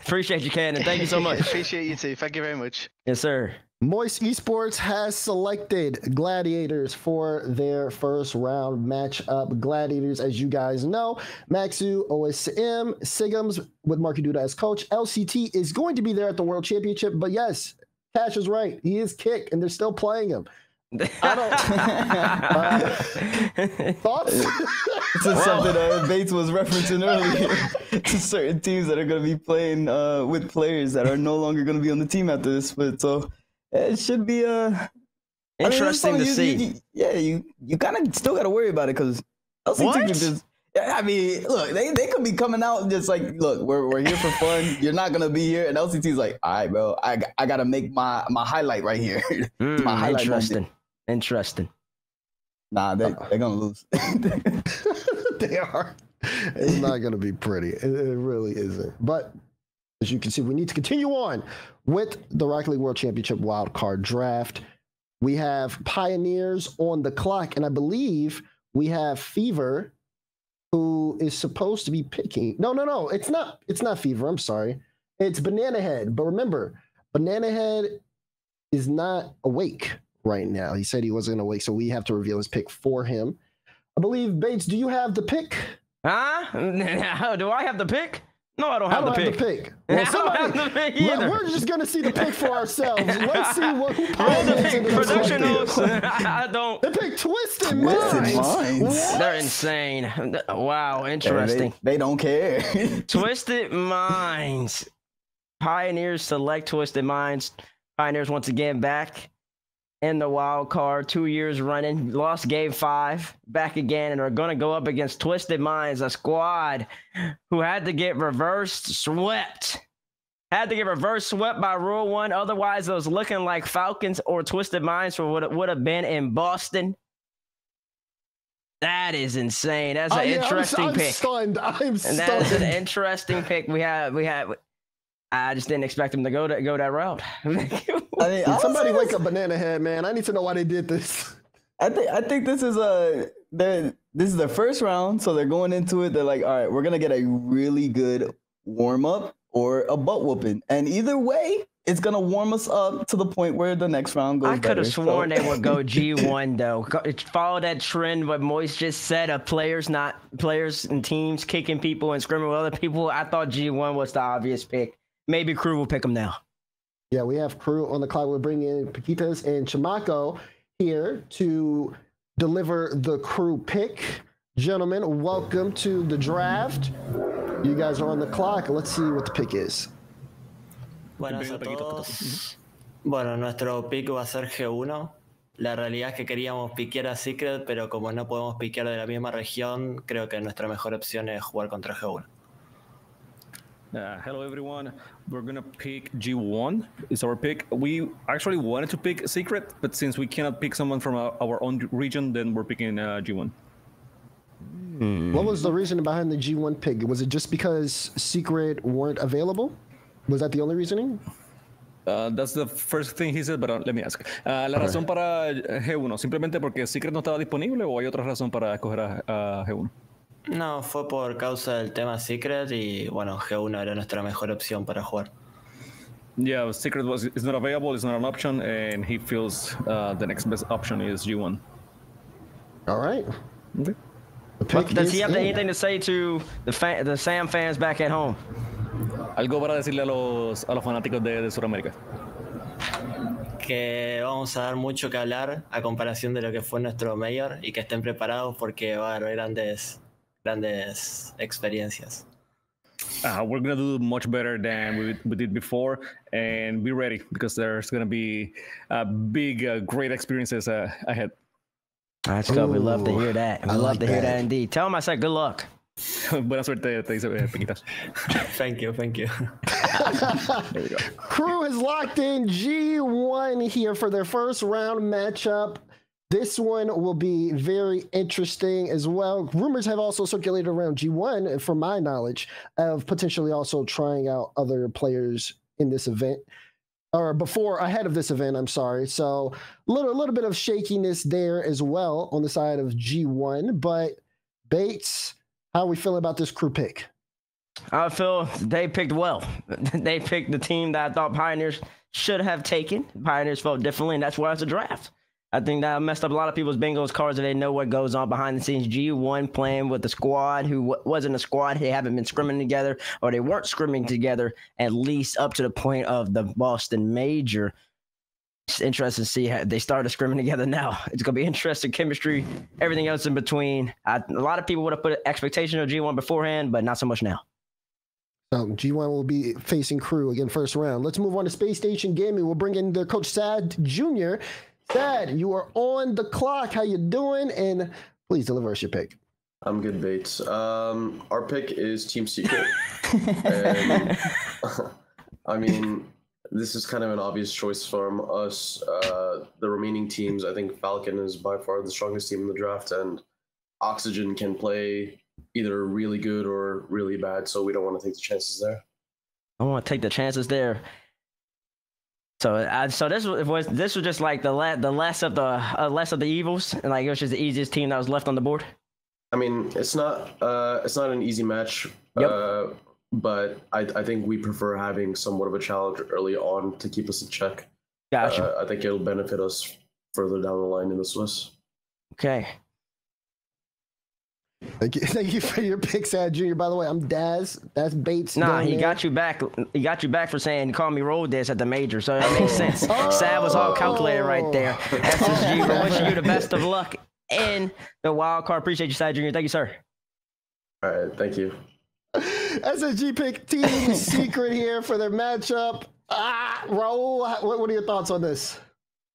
Speaker 3: Appreciate you, Cannon. Thank you so much.
Speaker 6: Appreciate you too. Thank you very much.
Speaker 3: Yes, sir.
Speaker 1: Moist Esports has selected Gladiators for their first round matchup. Gladiators, as you guys know, Maxu, OSM, Sigums with Marky Duda as coach. LCT is going to be there at the World Championship, but yes, Cash is right. He is kicked, and they're still playing him. I don't. Thoughts?
Speaker 2: This is something Bates was referencing earlier to certain teams that are going to be playing with players that are no longer going to be on the team after this split. So it should be
Speaker 3: interesting to see.
Speaker 2: You kind of still got to worry about it because LCT can just. I mean, look, they could be coming out and just like, look, we're here for fun. You're not gonna be here, and LCT's like, all right, bro, I gotta make my highlight right here. My highlight
Speaker 3: Interesting.
Speaker 2: Nah, they're gonna lose.
Speaker 1: They are. It's not gonna be pretty. It really isn't. But as you can see, we need to continue on with the Rocket League World Championship Wildcard Draft. We have Pioneers on the clock, and I believe we have Fever, who is supposed to be picking. No. It's not Fever. I'm sorry. It's Banana Head. But remember, Banana Head is not awake right now. He said he wasn't awake, so we have to reveal his pick for him. I believe, Bates, do you have the pick?
Speaker 3: Huh? Do I have the pick? No, I don't have the pick.
Speaker 1: Well,
Speaker 3: I don't have the pick either.
Speaker 1: We're just going to see the pick for ourselves. Let's see who Pioneers
Speaker 3: production notes. I don't.
Speaker 1: They pick Twisted Minds.
Speaker 3: They're insane. Wow, interesting.
Speaker 2: They don't care.
Speaker 3: Twisted Minds. Pioneers select Twisted Minds. Pioneers once again back in the wild card, 2 years running, lost game 5, back again, and are going to go up against Twisted Minds, a squad who had to get reverse swept. Had to get reverse swept by Rule 1. Otherwise, it was looking like Falcons or Twisted Minds for what it would have been in Boston. That is insane. That's an interesting pick.
Speaker 1: I'm stunned.
Speaker 3: That's an interesting pick. We had. I just didn't expect him to go that route.
Speaker 1: I mean, somebody wake up Banana Head, man. I need to know why they did this.
Speaker 2: I think this is their first round, so they're going into it. They're like, all right, we're gonna get a really good warm up or a butt whooping, and either way, it's gonna warm us up to the point where the next round goes.
Speaker 3: I could have sworn they would go G1 though. Follow that trend. What Moist just said of players and teams kicking people and scrimming with other people. I thought G1 was the obvious pick. Maybe Crew will pick them now.
Speaker 1: Yeah, we have Crew on the clock. We're bringing in Paquitas and Chamaco here to deliver the Crew pick. Gentlemen, welcome to the draft. You guys are on the clock. Let's see what the pick is.
Speaker 7: Buenas a todos. Bueno, nuestro pick va a ser G1. La realidad es que queríamos piquear a Secret, pero como no podemos piquear de la misma región, creo que nuestra mejor opción es jugar contra G1.
Speaker 8: Hello everyone, we're gonna pick G1. It's our pick. We actually wanted to pick Secret, but since we cannot pick someone from our own region, then we're picking G1.
Speaker 1: What was the reason behind the G1 pick? Was it just because Secret weren't available? Was that the only reasoning?
Speaker 8: That's the first thing he said, but let me ask. La razón para G1, simplemente porque Secret no estaba disponible o hay otra razón para escoger a G1?
Speaker 7: No, fue por causa del tema Secret y bueno, G1 era nuestra mejor opción para jugar.
Speaker 8: Yeah, Secret is not available, it's not an option, and he feels the next best option is G1.
Speaker 1: All right.
Speaker 8: Okay.
Speaker 3: Does he have anything to say to the Sam fans back at home?
Speaker 8: Algo para decirle a los fanáticos de Sudamérica.
Speaker 7: Que vamos a dar mucho que hablar a comparación de lo que fue nuestro mayor y que estén preparados porque va a haber grandes experiencias.
Speaker 8: we're gonna do much better than we did before, and be ready because there's gonna be big, great experiences ahead.
Speaker 3: That's good. We love to hear that. We love to hear that indeed. Tell him I said good luck.
Speaker 8: Buena suerte, te dice Pequitas.
Speaker 7: Thank you.
Speaker 8: There we go.
Speaker 1: Crew has locked in G1 here for their first round matchup. This one will be very interesting as well. Rumors have also circulated around G1, from my knowledge, of potentially also trying out other players in this event. Or ahead of this event, I'm sorry. So a little bit of shakiness there as well on the side of G1. But Bates, how are we feeling about this crew pick?
Speaker 3: I feel they picked well. They picked the team that I thought Pioneers should have taken. Pioneers felt differently, and that's why it's a draft. I think that messed up a lot of people's Bengals cards if they know what goes on behind the scenes. G1 playing with the squad who wasn't a squad. They haven't been scrimming together, or they weren't scrimming together, at least up to the point of the Boston Major. It's interesting to see how they started scrimming together now. It's going to be interesting chemistry, everything else in between. A lot of people would have put an expectation of G1 beforehand, but not so much now.
Speaker 1: G1 will be facing Crew again first round. Let's move on to Space Station Gaming. We'll bring in their coach, Sad Jr. Sad, you are on the clock. How you doing? And please deliver us your pick.
Speaker 9: I'm good, Bates. Our pick is Team Secret. And, I mean, this is kind of an obvious choice from us. The remaining teams, I think Falcon is by far the strongest team in the draft, and Oxygen can play either really good or really bad, so we don't want to take the chances there.
Speaker 3: I want to take the chances there. So this was just like the less of the evils, and like it was just the easiest team that was left on the board.
Speaker 9: I mean, it's not an easy match, but I think we prefer having somewhat of a challenge early on to keep us in check.
Speaker 3: Gotcha.
Speaker 9: I think it'll benefit us further down the line in the Swiss.
Speaker 3: Okay.
Speaker 1: Thank you for your pick, Sad Jr. By the way, I'm Daz. That's Bates.
Speaker 3: Nah, he got you back. He got you back for saying call me roll this at the major, so that makes sense. Sad was all calculated right there. SSG, we're wishing you the best of luck in the wild card. Appreciate you, Sad Jr. Thank you, sir.
Speaker 9: All right, thank you.
Speaker 1: SSG pick Team Secret here for their matchup. Raul, what are your thoughts on this?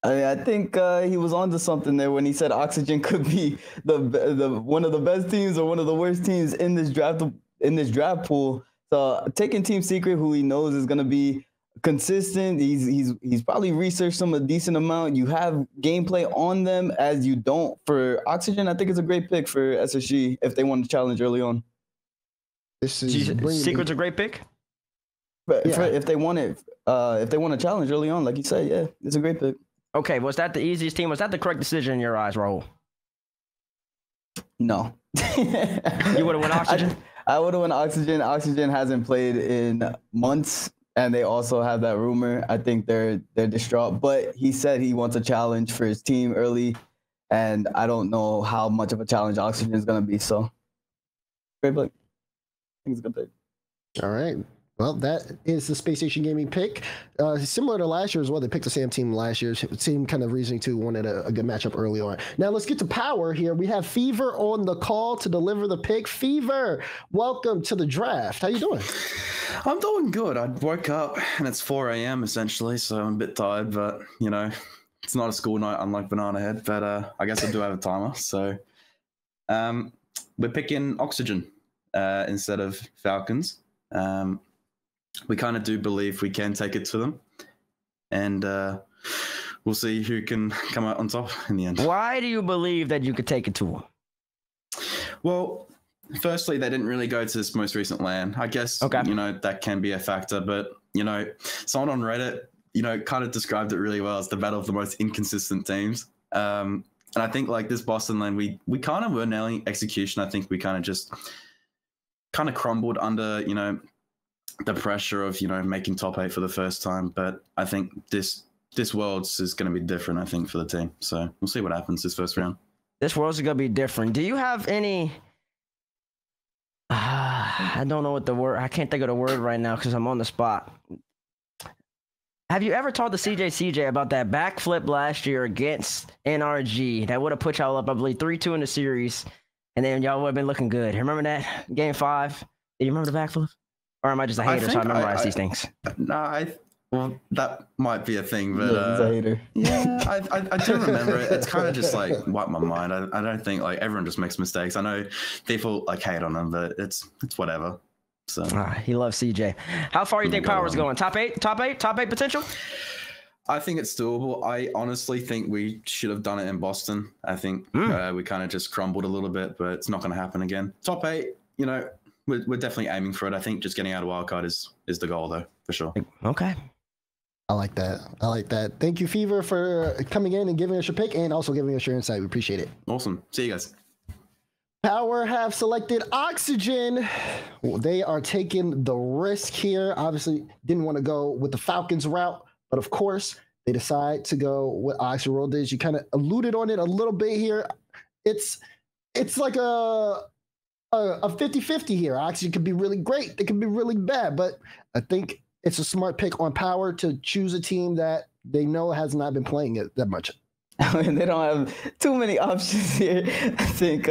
Speaker 2: I think he was onto something there when he said Oxygen could be the one of the best teams or one of the worst teams in this draft pool. So taking Team Secret, who he knows is gonna be consistent, he's probably researched them a decent amount. You have gameplay on them as you don't for Oxygen. I think it's a great pick for SSG if they want to challenge early on.
Speaker 3: Secret's a great pick.
Speaker 2: But if they want to challenge early on, like you said, yeah, it's a great pick.
Speaker 3: Okay, was that the easiest team? Was that the correct decision in your eyes, Raul?
Speaker 2: No.
Speaker 3: You would have went Oxygen?
Speaker 2: I would have went Oxygen. Oxygen hasn't played in months, and they also have that rumor. I think they're distraught. But he said he wants a challenge for his team early, and I don't know how much of a challenge Oxygen is going to be. So, great pick. I think it's a good pick.
Speaker 1: All right. Well, that is the Space Station Gaming pick. Similar to last year as well. They picked the same team last year. Same kind of reasoning too. Wanted a good matchup early on. Now let's get to Power here. We have Fever on the call to deliver the pick. Fever, welcome to the draft. How you doing?
Speaker 10: I'm doing good. I woke up and it's 4 a.m. essentially, so I'm a bit tired, but you know, it's not a school night unlike Banana Head, but I guess I do have a timer. So we're picking Oxygen instead of Falcons. We kind of do believe we can take it to them, and we'll see who can come out on top in the end.
Speaker 3: Why do you believe that you could take it to them?
Speaker 10: Well, firstly, they didn't really go to this most recent LAN. I guess, you know, that can be a factor, but, you know, someone on Reddit, you know, kind of described it really well as the battle of the most inconsistent teams. And I think, like, this Boston LAN, we kind of were nailing execution. I think we kind of just kind of crumbled under, you know, the pressure of, you know, making top 8 for the first time. But I think this Worlds is going to be different, I think, for the team. So we'll see what happens this first round.
Speaker 3: This Worlds is going to be different. Do you have any... I don't know what the word... I can't think of the word right now because I'm on the spot. Have you ever talked to CJ about that backflip last year against NRG that would have put y'all up, I believe, 3-2 in the series, and then y'all would have been looking good? Remember that? Game 5? Do you remember the backflip? Or am I just a hater, so I memorize these things?
Speaker 10: No, well, that might be a thing, but
Speaker 2: He's a hater.
Speaker 10: yeah, I do remember it. It's kind of just like wiped my mind. I don't think like everyone just makes mistakes. I know people like hate on them, but it's whatever. So
Speaker 3: He loves CJ. How far do you think Power's going? Top eight potential?
Speaker 10: I think it's doable. I honestly think we should have done it in Boston. I think we kind of just crumbled a little bit, but it's not going to happen again. Top 8, you know, we're definitely aiming for it. I think just getting out of wildcard is the goal, though, for sure.
Speaker 3: Okay.
Speaker 1: I like that. Thank you, Fever, for coming in and giving us your pick and also giving us your insight. We appreciate it.
Speaker 10: Awesome. See you guys.
Speaker 1: Power have selected Oxygen. Well, they are taking the risk here. Obviously, didn't want to go with the Falcons route, but of course, they decide to go with Oxygen World is. You kind of alluded on it a little bit here. It's like a 50-50 here. Oxygen could be really great. They could be really bad, but I think it's a smart pick on Power to choose a team that they know has not been playing it that much.
Speaker 2: I mean, they don't have too many options here. I think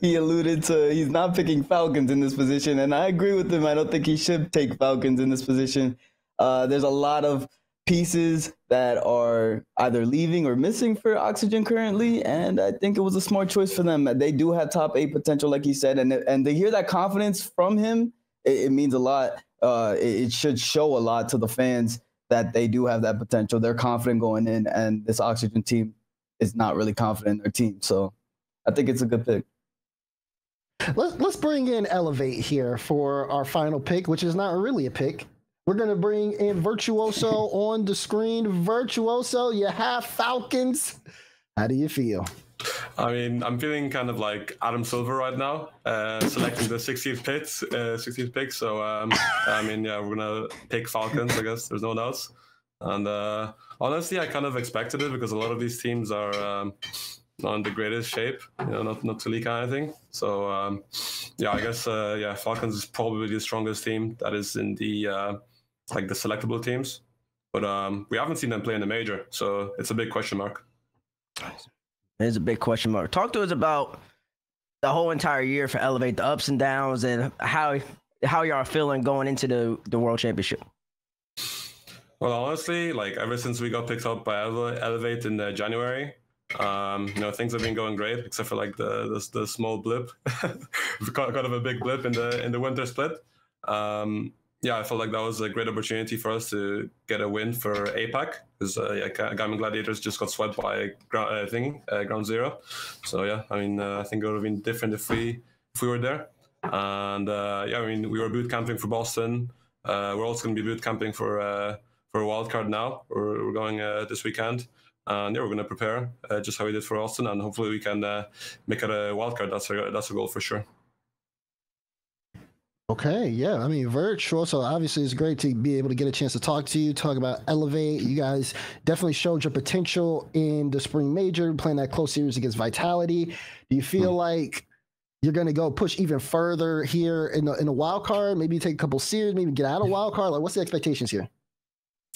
Speaker 2: he alluded to he's not picking Falcons in this position, and I agree with him. I don't think he should take Falcons in this position. There's a lot of pieces that are either leaving or missing for Oxygen currently, and I think it was a smart choice for them. They do have top 8 potential, like he said, and to hear that confidence from him, it means a lot. It should show a lot to the fans that they do have that potential. They're confident going in, and this Oxygen team is not really confident in their team. So I think it's a good pick.
Speaker 1: Let's bring in Elevate here for our final pick, which is not really a pick. We're going to bring in Virtuoso on the screen. Virtuoso, you have Falcons. How do you feel?
Speaker 11: I mean, I'm feeling kind of like Adam Silver right now, selecting the 16th pick. So, I mean, yeah, we're going to pick Falcons, I guess. There's no one else. And honestly, I kind of expected it because a lot of these teams are not in the greatest shape, you know, not to leak anything. So, yeah, I guess, yeah, Falcons is probably the strongest team that is in the, like the selectable teams. But we haven't seen them play in the major, so it's a big question mark.
Speaker 3: It's a big question mark. Talk to us about the whole entire year for Elevate, the ups and downs, and how y'all are feeling going into the World Championship.
Speaker 11: Well, honestly, like ever since we got picked up by Elevate in January, you know, things have been going great, except for like the small blip, kind of a big blip in the winter split. Yeah, I felt like that was a great opportunity for us to get a win for APAC because Gaming Gladiators just got swept by Ground Zero. So yeah, I mean, I think it would have been different if we were there. And yeah, I mean, we were boot camping for Boston. We're also going to be boot camping for Wildcard now. We're going this weekend. And yeah, we're going to prepare just how we did for Austin, and hopefully we can make it a Wildcard. That's a goal for sure.
Speaker 1: Okay, yeah. I mean, Virtual, so obviously it's great to be able to get a chance to talk to you, talk about Elevate. You guys definitely showed your potential in the spring major, playing that close series against Vitality. Do you feel like you're going to go push even further here in the wild card? Maybe take a couple series, maybe get out of wild card? Like, what's the expectations here?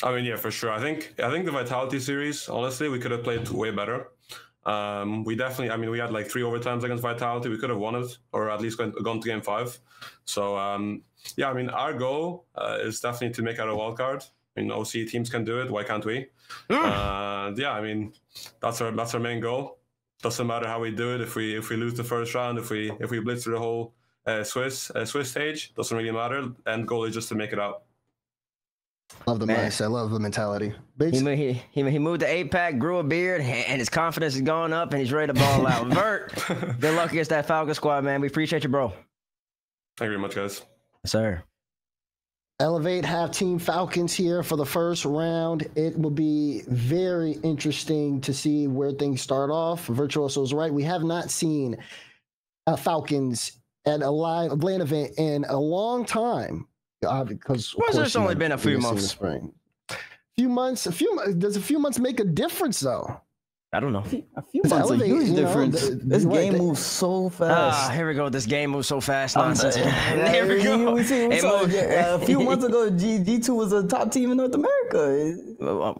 Speaker 11: I mean, yeah, for sure. I think the Vitality series, honestly, we could have played way better. We definitely, I mean, we had like 3 overtimes against Vitality. We could have won it, or at least gone to game 5. So, yeah, I mean, our goal is definitely to make out a wildcard. I mean, OC teams can do it. Why can't we? Yeah, I mean, that's our main goal. Doesn't matter how we do it. If we lose the first round, if we blitz through the whole Swiss stage, doesn't really matter. End goal is just to make it out.
Speaker 1: Love the mindset. Love the mentality.
Speaker 3: He moved to 8-pack, grew a beard, and his confidence is going up, and he's ready to ball out. Vert, good luck against that Falcon squad, man. We appreciate you, bro.
Speaker 11: Thank you very much, guys.
Speaker 3: Yes, sir.
Speaker 1: Elevate have Team Falcons here for the first round. It will be very interesting to see where things start off. Virtuoso is right. We have not seen Falcons at a live LAN event in a long time. Because
Speaker 3: it's only been a few months.
Speaker 1: Does a few months make a difference though?
Speaker 3: I don't know.
Speaker 2: A few months a huge difference. This game moves so fast.
Speaker 3: Here we go. This game moves so fast. Nonsense. Here we go.
Speaker 2: A few months ago, G2 was a top team in North America.
Speaker 3: Whoa.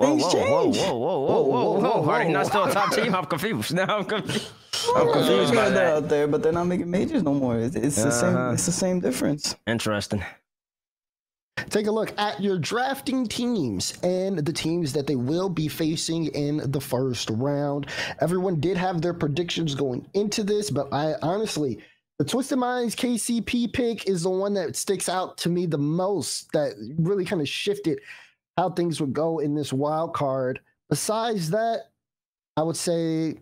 Speaker 3: Are they not still a top team? I'm confused. Now I'm confused. I'm confused by that.
Speaker 2: Out there, but they're not making majors no more. It's the same. It's the same difference.
Speaker 3: Interesting.
Speaker 1: take a look at your drafting teams and the teams that they will be facing in the first round. Everyone did have their predictions going into this, but I honestly, the Twisted Minds KCP pick is the one that sticks out to me the most, that really kind of shifted how things would go in this wild card. Besides that, I would say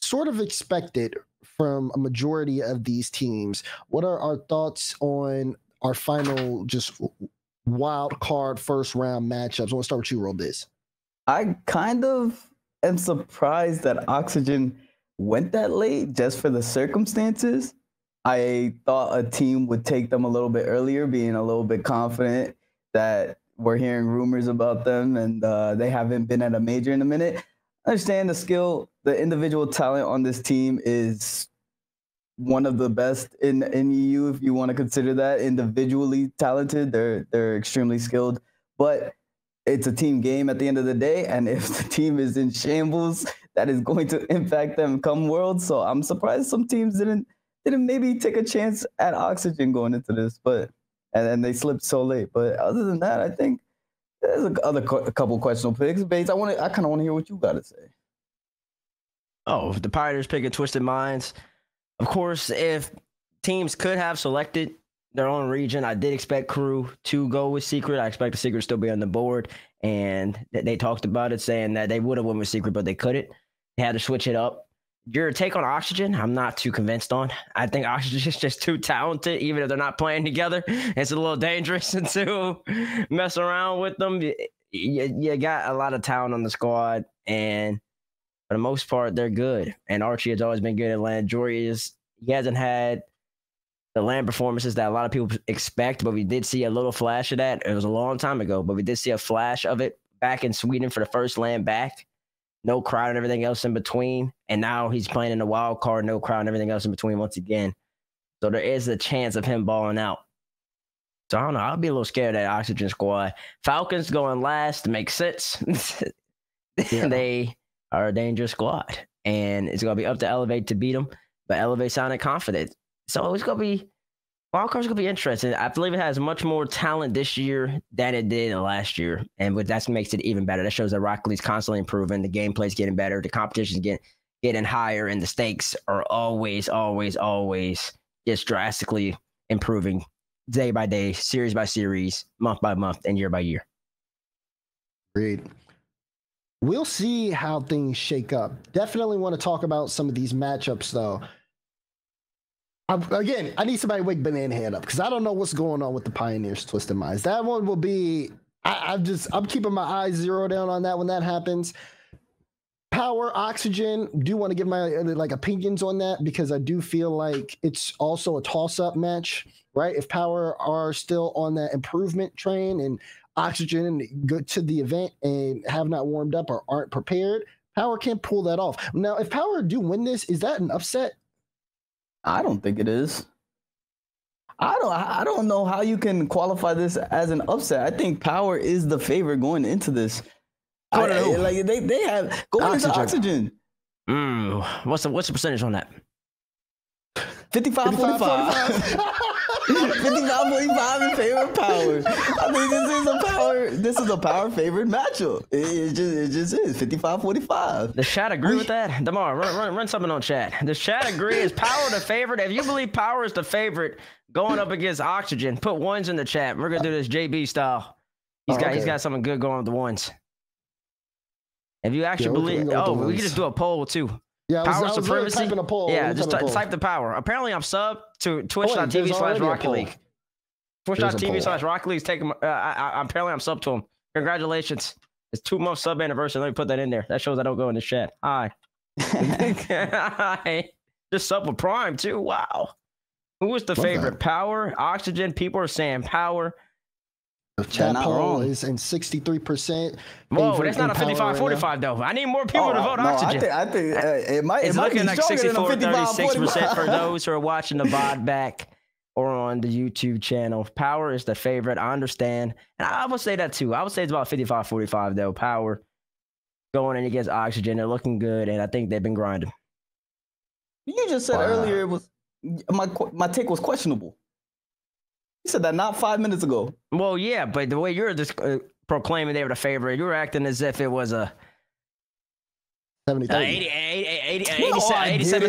Speaker 1: sort of expected from a majority of these teams. What are our thoughts on our final just wild card first round matchups? I want to start with you, Robiz.
Speaker 2: I kind of am surprised that Oxygen went that late just for the circumstances. I thought a team would take them a little bit earlier, being a little bit confident that we're hearing rumors about them and they haven't been at a major in a minute. I understand the skill, the individual talent on this team is one of the best in EU, if you want to consider that individually talented. They're extremely skilled, but it's a team game at the end of the day. And if the team is in shambles, that is going to impact them come Worlds. So I'm surprised some teams didn't maybe take a chance at Oxygen going into this, but and they slipped so late. But other than that, I think there's a couple questionable picks. Bates, I kind of want to hear what you got to say.
Speaker 3: Oh, the Pioneers picking Twisted Minds. Of course, if teams could have selected their own region, I did expect Crew to go with Secret. I expect the Secret to still be on the board, and they talked about it, saying that they would have went with Secret, but they couldn't. They had to switch it up. Your take on Oxygen, I'm not too convinced on. I think Oxygen is just too talented, even if they're not playing together. It's a little dangerous to mess around with them. You got a lot of talent on the squad, and for the most part, they're good. And Archie has always been good at LAN. Jory he hasn't had the LAN performances that a lot of people expect, but we did see a little flash of that. It was a long time ago, but we did see a flash of it back in Sweden for the first LAN back. No crowd and everything else in between. And now he's playing in the wild card, no crowd and everything else in between once again. So there is a chance of him balling out. So I don't know. I'll be a little scared of that Oxygen squad. Falcons going last makes sense. Yeah. They are a dangerous squad. And it's going to be up to Elevate to beat them. But Elevate sounded confident. So it's going to be, wildcard's going to be interesting. I believe it has much more talent this year than it did last year. And that makes it even better. That shows that Rocket League's constantly improving. The gameplay's getting better. The competition's getting higher. And the stakes are always just drastically improving day by day, series by series, month by month, and year by year.
Speaker 1: Great. We'll see how things shake up. Definitely want to talk about some of these matchups, though. Again, I need somebody to wake Banana Head up because I don't know what's going on with the Pioneers Twisted Minds. That one will be, I'm keeping my eyes zeroed down on that when that happens. Power, Oxygen, do want to give my opinions on that because I do feel like it's also a toss-up match, right? If Power are still on that improvement train and Oxygen go to the event and have not warmed up or aren't prepared, Power can't pull that off. Now, if Power do win this, is that an upset?
Speaker 2: I don't think it is. I don't know how you can qualify this as an upset. I think Power is the favorite going into this. They have going into Oxygen.
Speaker 3: What's the percentage on that?
Speaker 2: 55-45. 55-45 in favor of Power. I mean, this is a Power favorite matchup. It just is 55-45.
Speaker 3: Does chat agree with that? Damar, run something on chat. Does chat agree? Is Power the favorite? If you believe Power is the favorite going up against Oxygen, put ones in the chat. We're gonna do this JB style. He's got something good going with the ones. If you actually believe, we can just do a poll too.
Speaker 1: Yeah,
Speaker 3: Power supremacy.
Speaker 1: Typing a poll.
Speaker 3: Yeah, just type the Power. Apparently, I'm sub to twitch.tv/Rocket League. Twitch.tv/Rocket League is taking. Apparently, I'm sub to him. Congratulations! It's 2 month sub anniversary. Let me put that in there. That shows I don't go in the chat. Hi. Just sub with Prime too. Wow. Who was the favorite? Power, Oxygen. People are saying Power.
Speaker 1: The chat poll is in 63%.
Speaker 3: Whoa, that's not a 55-45 though. I need more people to vote Oxygen.
Speaker 2: I think it might.
Speaker 3: It's looking like 64-36% for those who are watching the VOD back or on the YouTube channel. Power is the favorite. I understand, and I would say that too. I would say it's about 55-45 though. Power going in against Oxygen. They're looking good, and I think they've been grinding.
Speaker 2: You just said earlier it was my take was questionable. You said that not 5 minutes ago.
Speaker 3: Well, yeah, but the way you're just proclaiming they were the favorite, you were acting as if it was a
Speaker 1: 70-30.
Speaker 3: 87-13.
Speaker 2: I said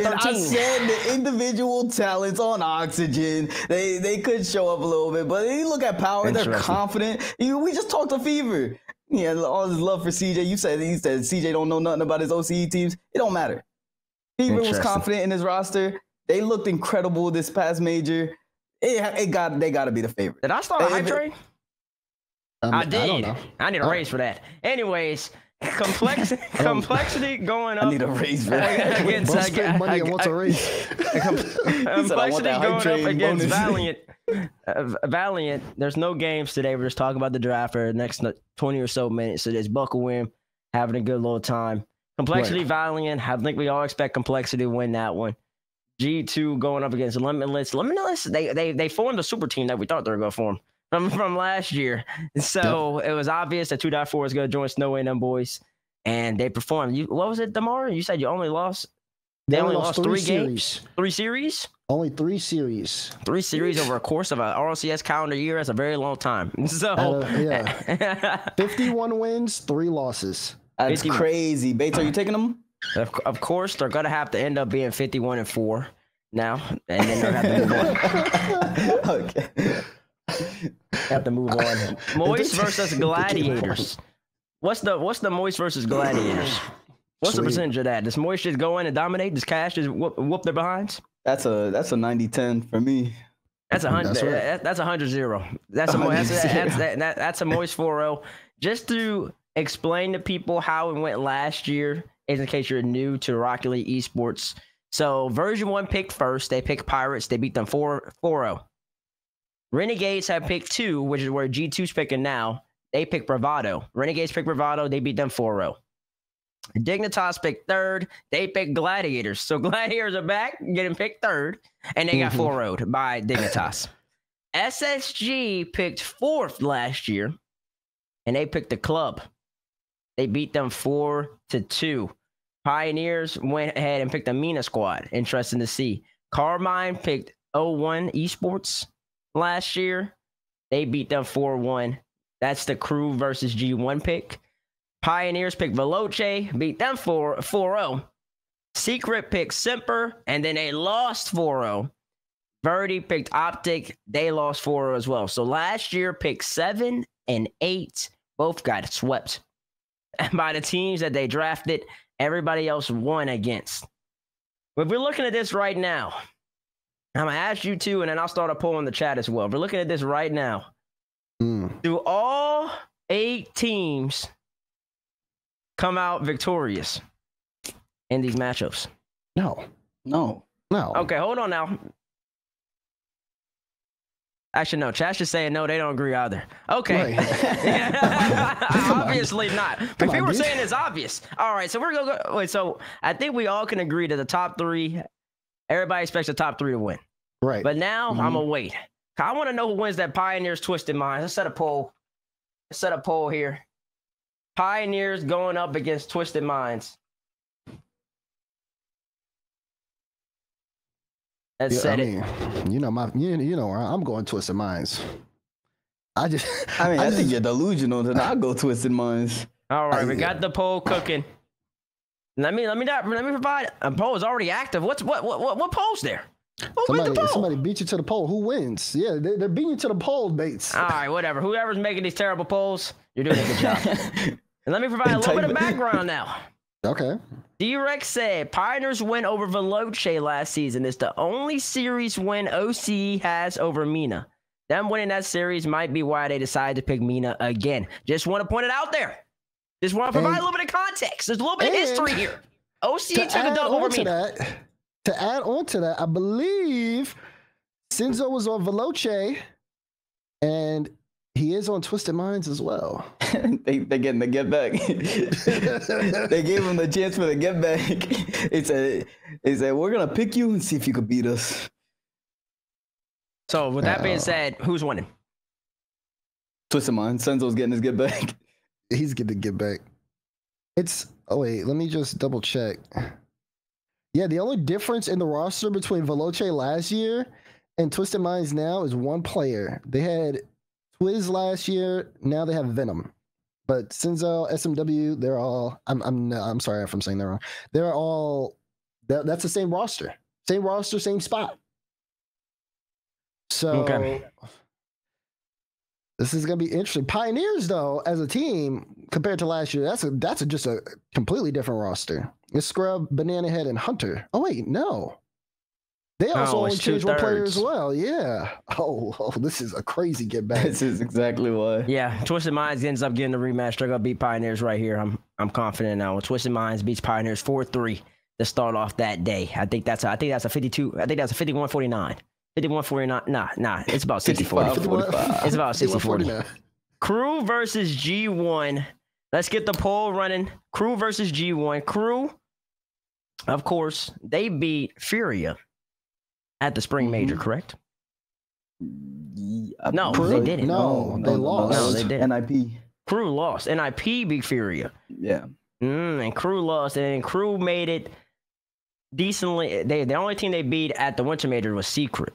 Speaker 2: the individual talents on Oxygen, they could show up a little bit, but you look at Power, they're confident. We just talked to Fever. Yeah, all this love for CJ. You said CJ don't know nothing about his OCE teams. It don't matter. Fever was confident in his roster. They looked incredible this past major. They got to be the favorite.
Speaker 3: Did I start a hype train? I did.
Speaker 1: I don't know.
Speaker 3: I need a raise for that. Anyways, complexity going up.
Speaker 2: I need a raise for that.
Speaker 1: Money and wants a raise.
Speaker 3: Complexity going up against Valiant. Valiant. There's no games today. We're just talking about the draft for the next 20 or so minutes. So there's Buckle win, having a good little time. Complexity, Valiant. I think we all expect Complexity to win that one. G2 going up against Limitless. Limitless, they formed a super team that we thought they were going to form from last year. So it was obvious that 2.4 was going to join Snow and them boys, and they performed. What was it, Damar? You said you only lost. They only lost 3 games. 3 series.
Speaker 1: Only 3 series.
Speaker 3: 3 series over a course of an RLCS calendar year. That's a very long time. So
Speaker 1: 51 wins, 3 losses.
Speaker 2: That's crazy. Bates, are you taking them?
Speaker 3: Of course, they're gonna have to end up being 51-4 now, and then they're gonna have to move on.
Speaker 2: Okay.
Speaker 3: Have to move on. Moist versus Gladiators. What's the Moist versus Gladiators? What's the percentage of that? Does Moist just go in and dominate? Does Cash just whoop their behinds?
Speaker 2: That's a 90-10 for me.
Speaker 3: That's 100. That's 100-0. That's a Moist 4-0. Just to explain to people how it went last year, in case you're new to Rocket League Esports. So version 1 picked first. They picked Pirates. They beat them 4-0. Renegades have picked 2, which is where G2's picking now. They picked Bravado. Renegades picked Bravado. They beat them 4-0. Dignitas picked 3rd. They picked Gladiators. So Gladiators are back, getting picked 3rd, and they got 4-0'd by Dignitas. SSG picked 4th last year, and they picked the club. They beat them 4-2. Pioneers went ahead and picked the Mina squad. Interesting to see. Carmine picked 01 Esports last year. They beat them 4-1. That's the crew versus G1 pick. Pioneers picked Veloce, beat them 4-0. Secret picked Semper, and then they lost 4-0. Verdi picked Optic. They lost 4-0 as well. So last year, picked 7 and 8. Both got swept by the teams that they drafted. Everybody else won against. But if we're looking at this right now, I'm going to ask you two, and then I'll start a poll in the chat as well. If we're looking at this right now, do all 8 teams come out victorious in these matchups?
Speaker 1: No.
Speaker 3: Okay, hold on now. Actually, no. Chat's just saying no. They don't agree either. Okay. Right. Obviously not. But people were saying it's obvious. All right, so we're gonna go. Wait, so I think we all can agree to the top 3. Everybody expects the top 3 to win.
Speaker 1: Right.
Speaker 3: But now I'm gonna wait. I want to know who wins that Pioneers Twisted Minds. Let's set a poll. Here. Pioneers going up against Twisted Minds. Let's set it.
Speaker 1: You know where I'm going Twisted Minds. I
Speaker 2: think you're delusional. Then I'll go Twisted Minds.
Speaker 3: All right, we got the poll cooking. Let me provide. A poll is already active. What poll's there?
Speaker 1: Somebody beat you to the poll. Who wins? Yeah, they're beating you to the poll, Bates.
Speaker 3: All right, whatever. Whoever's making these terrible polls, you're doing a good job. And let me provide a little bit of background now.
Speaker 1: Okay.
Speaker 3: D-Rex said Pioneers win over Veloce last season. It's the only series win OCE has over Mina. Them winning that series might be why they decided to pick Mina again. Just want to point it out there. Just want to provide a little bit of context. There's a little bit of history here. OCE took a dub over Mina.
Speaker 1: To add on to that, I believe Sinzo was on Veloce, and he is on Twisted Minds as well.
Speaker 2: they getting the get back. They gave him the chance for the get back. They said we're gonna pick you and see if you could beat us.
Speaker 3: So with that being said, who's winning?
Speaker 2: Twisted Minds. Senzo's getting his get back.
Speaker 1: He's getting the get back. Wait, let me just double check. Yeah, the only difference in the roster between Veloce last year and Twisted Minds now is one player. They had Twiz last year. Now they have Venom. But Sinzo, SMW, they're all. I'm sorry if I'm saying that wrong. They're all. That's the same roster. Same roster, same spot. So this is gonna be interesting. Pioneers, though, as a team compared to last year, that's just a completely different roster. It's Scrub, Banana Head, and Hunter. Oh wait, no. They also only changed one player as well. Yeah. Oh, this is a crazy get back.
Speaker 2: This is exactly why.
Speaker 3: Yeah, Twisted Minds ends up getting the rematch. They're gonna beat Pioneers right here. I'm confident now. When Twisted Minds beats Pioneers 4-3 to start off that day. I think that's a 52. I think that's a 51-49. 51-49. Nah. It's about 60-40. It's about 60-40. Crew versus G1. Let's get the poll running. Crew versus G1. Crew, of course, they beat Furia at the Spring Major, correct? No, they didn't.
Speaker 1: No, they lost.
Speaker 3: No, they didn't.
Speaker 2: NIP.
Speaker 3: Crew lost. NIP beat Furia.
Speaker 2: Yeah.
Speaker 3: And Crew lost, and Crew made it decently. The only team they beat at the Winter Major was Secret.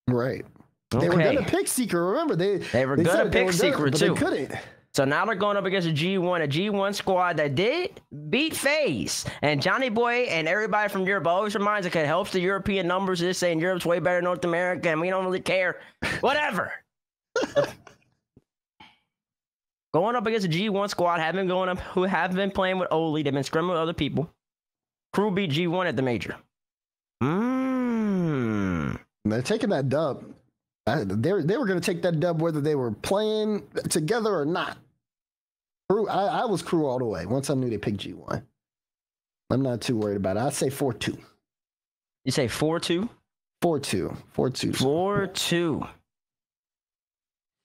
Speaker 1: Right. They were gonna pick Secret. Remember, they
Speaker 3: were gonna pick Secret too.
Speaker 1: They couldn't.
Speaker 3: So now they're going up against a G1 squad that did beat FaZe. And Johnny Boy and everybody from Europe always reminds us it helps the European numbers. Just saying Europe's way better than North America, and we don't really care. Whatever. Going up against a G1 squad, who have been playing with Oli. They've been scrimming with other people. Crew beat G1 at the major.
Speaker 1: They're taking that dub. They were going to take that dub whether they were playing together or not. Crew, I was Crew all the way. Once I knew they picked G1, I'm not too worried about it. I'd say 4-2.
Speaker 3: You say 4-2?
Speaker 1: 4-2. 4-2.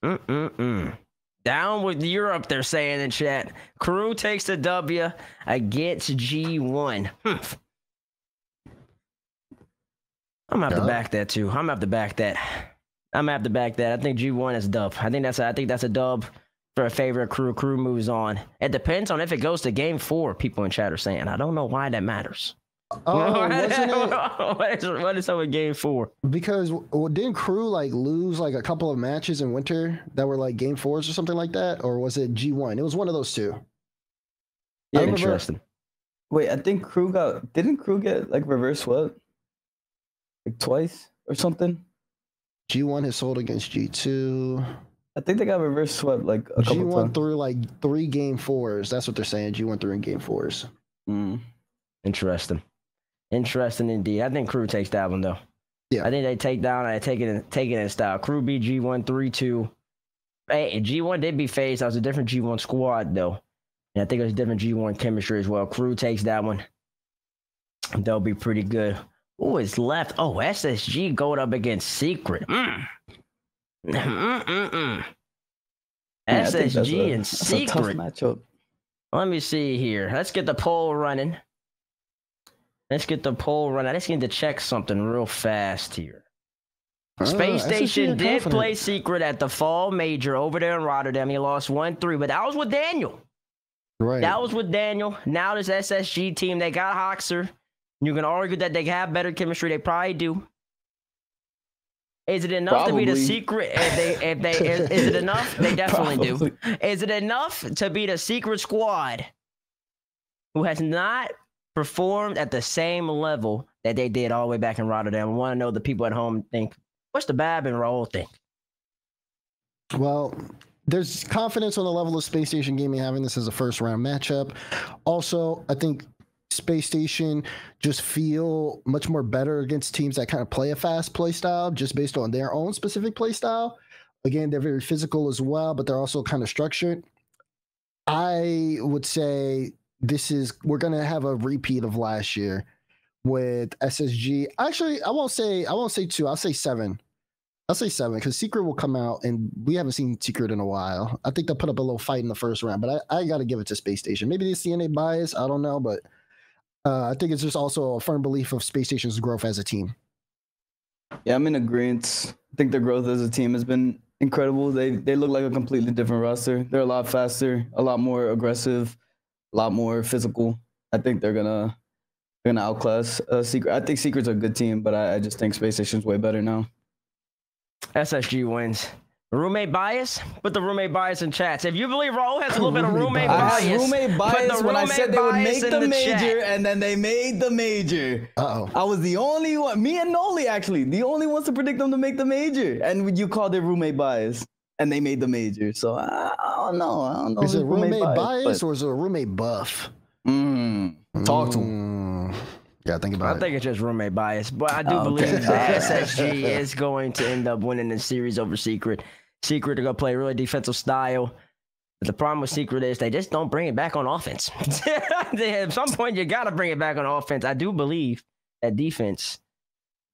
Speaker 3: 4-2. Down with Europe, they're saying in chat. Crew takes the W against G1. I'm gonna have to back that too. I'm gonna have to back that. I think G1 is dub. I think that's a dub for a favorite Crew. Crew moves on. It depends on if it goes to game 4. People in chat are saying. I don't know why that matters.
Speaker 1: Oh, wasn't it?
Speaker 3: What is up with game 4?
Speaker 1: Because didn't Crew lose a couple of matches in winter that were game 4s or something like that, or was it G1? It was one of those two.
Speaker 3: Yeah, interesting.
Speaker 2: Wait, I think didn't Crew get reverse swept twice or something?
Speaker 1: G1 has sold against G2.
Speaker 2: I think they got reverse swept a couple
Speaker 1: G1
Speaker 2: times.
Speaker 1: through 3 game 4s. That's what they're saying. G1 through in game 4s.
Speaker 3: Interesting indeed. I think Crew takes that one though.
Speaker 1: Yeah,
Speaker 3: I think they take it in style. Crew beat G1 3-2. Hey, G1 did beat FaZe. That was a different G1 squad though, and I think it was different G1 chemistry as well. Crew takes that one. They'll be pretty good. Who is left? Oh, SSG going up against Secret. SSG and Secret.
Speaker 2: That's a tough matchup.
Speaker 3: Let me see here. Let's get the poll running. I just need to check something real fast here. Space Station did play Secret at the Fall Major over there in Rotterdam. He lost 1-3, but that was with Daniel.
Speaker 1: Right.
Speaker 3: That was with Daniel. Now this SSG team, they got Hoxer. You can argue that they have better chemistry. They probably do. Is it enough to beat a Secret? Is it enough? They definitely do. Is it enough to beat a Secret squad who has not performed at the same level that they did all the way back in Rotterdam? I want to know the people at home think. What's the Bab and Raul think?
Speaker 1: Well, there's confidence on the level of Space Station Gaming having this as a first round matchup. Also, I think Space Station just feel much more better against teams that kind of play a fast play style just based on their own specific play style. Again, they're very physical as well, but they're also kind of structured. I would say we're going to have a repeat of last year with SSG. Actually, I won't say 2. I'll say 7. I'll say 7 because Secret will come out, and we haven't seen Secret in a while. I think they'll put up a little fight in the first round, but I got to give it to Space Station. Maybe the CNA bias, I don't know, but I think it's just also a firm belief of Space Station's growth as a team.
Speaker 2: Yeah, I'm in agreement. I think their growth as a team has been incredible. They look like a completely different roster. They're a lot faster, a lot more aggressive, a lot more physical. I think they're gonna They're gonna outclass Secret. I think Secret's a good team, but I just think Space Station's way better now.
Speaker 3: SSG wins. Roommate bias? Put the roommate bias in chats. If you believe Raul has a little bit of roommate bias,
Speaker 2: I had roommate bias when I said they would make the major,
Speaker 3: chat.
Speaker 2: and then they made the major. I was the only one, me and Noli actually, the only ones to predict them to make the major. And you called it roommate bias, and they made the major. So I don't know.
Speaker 1: Is it roommate bias or is it a roommate buff?
Speaker 2: Talk to him.
Speaker 1: Yeah, think about it.
Speaker 3: I think it's just roommate bias, but I do believe that SSG is going to end up winning the series over Secret. Secret are going to play really defensive style. But the problem with Secret is they just don't bring it back on offense. At some point, you got to bring it back on offense. I do believe that defense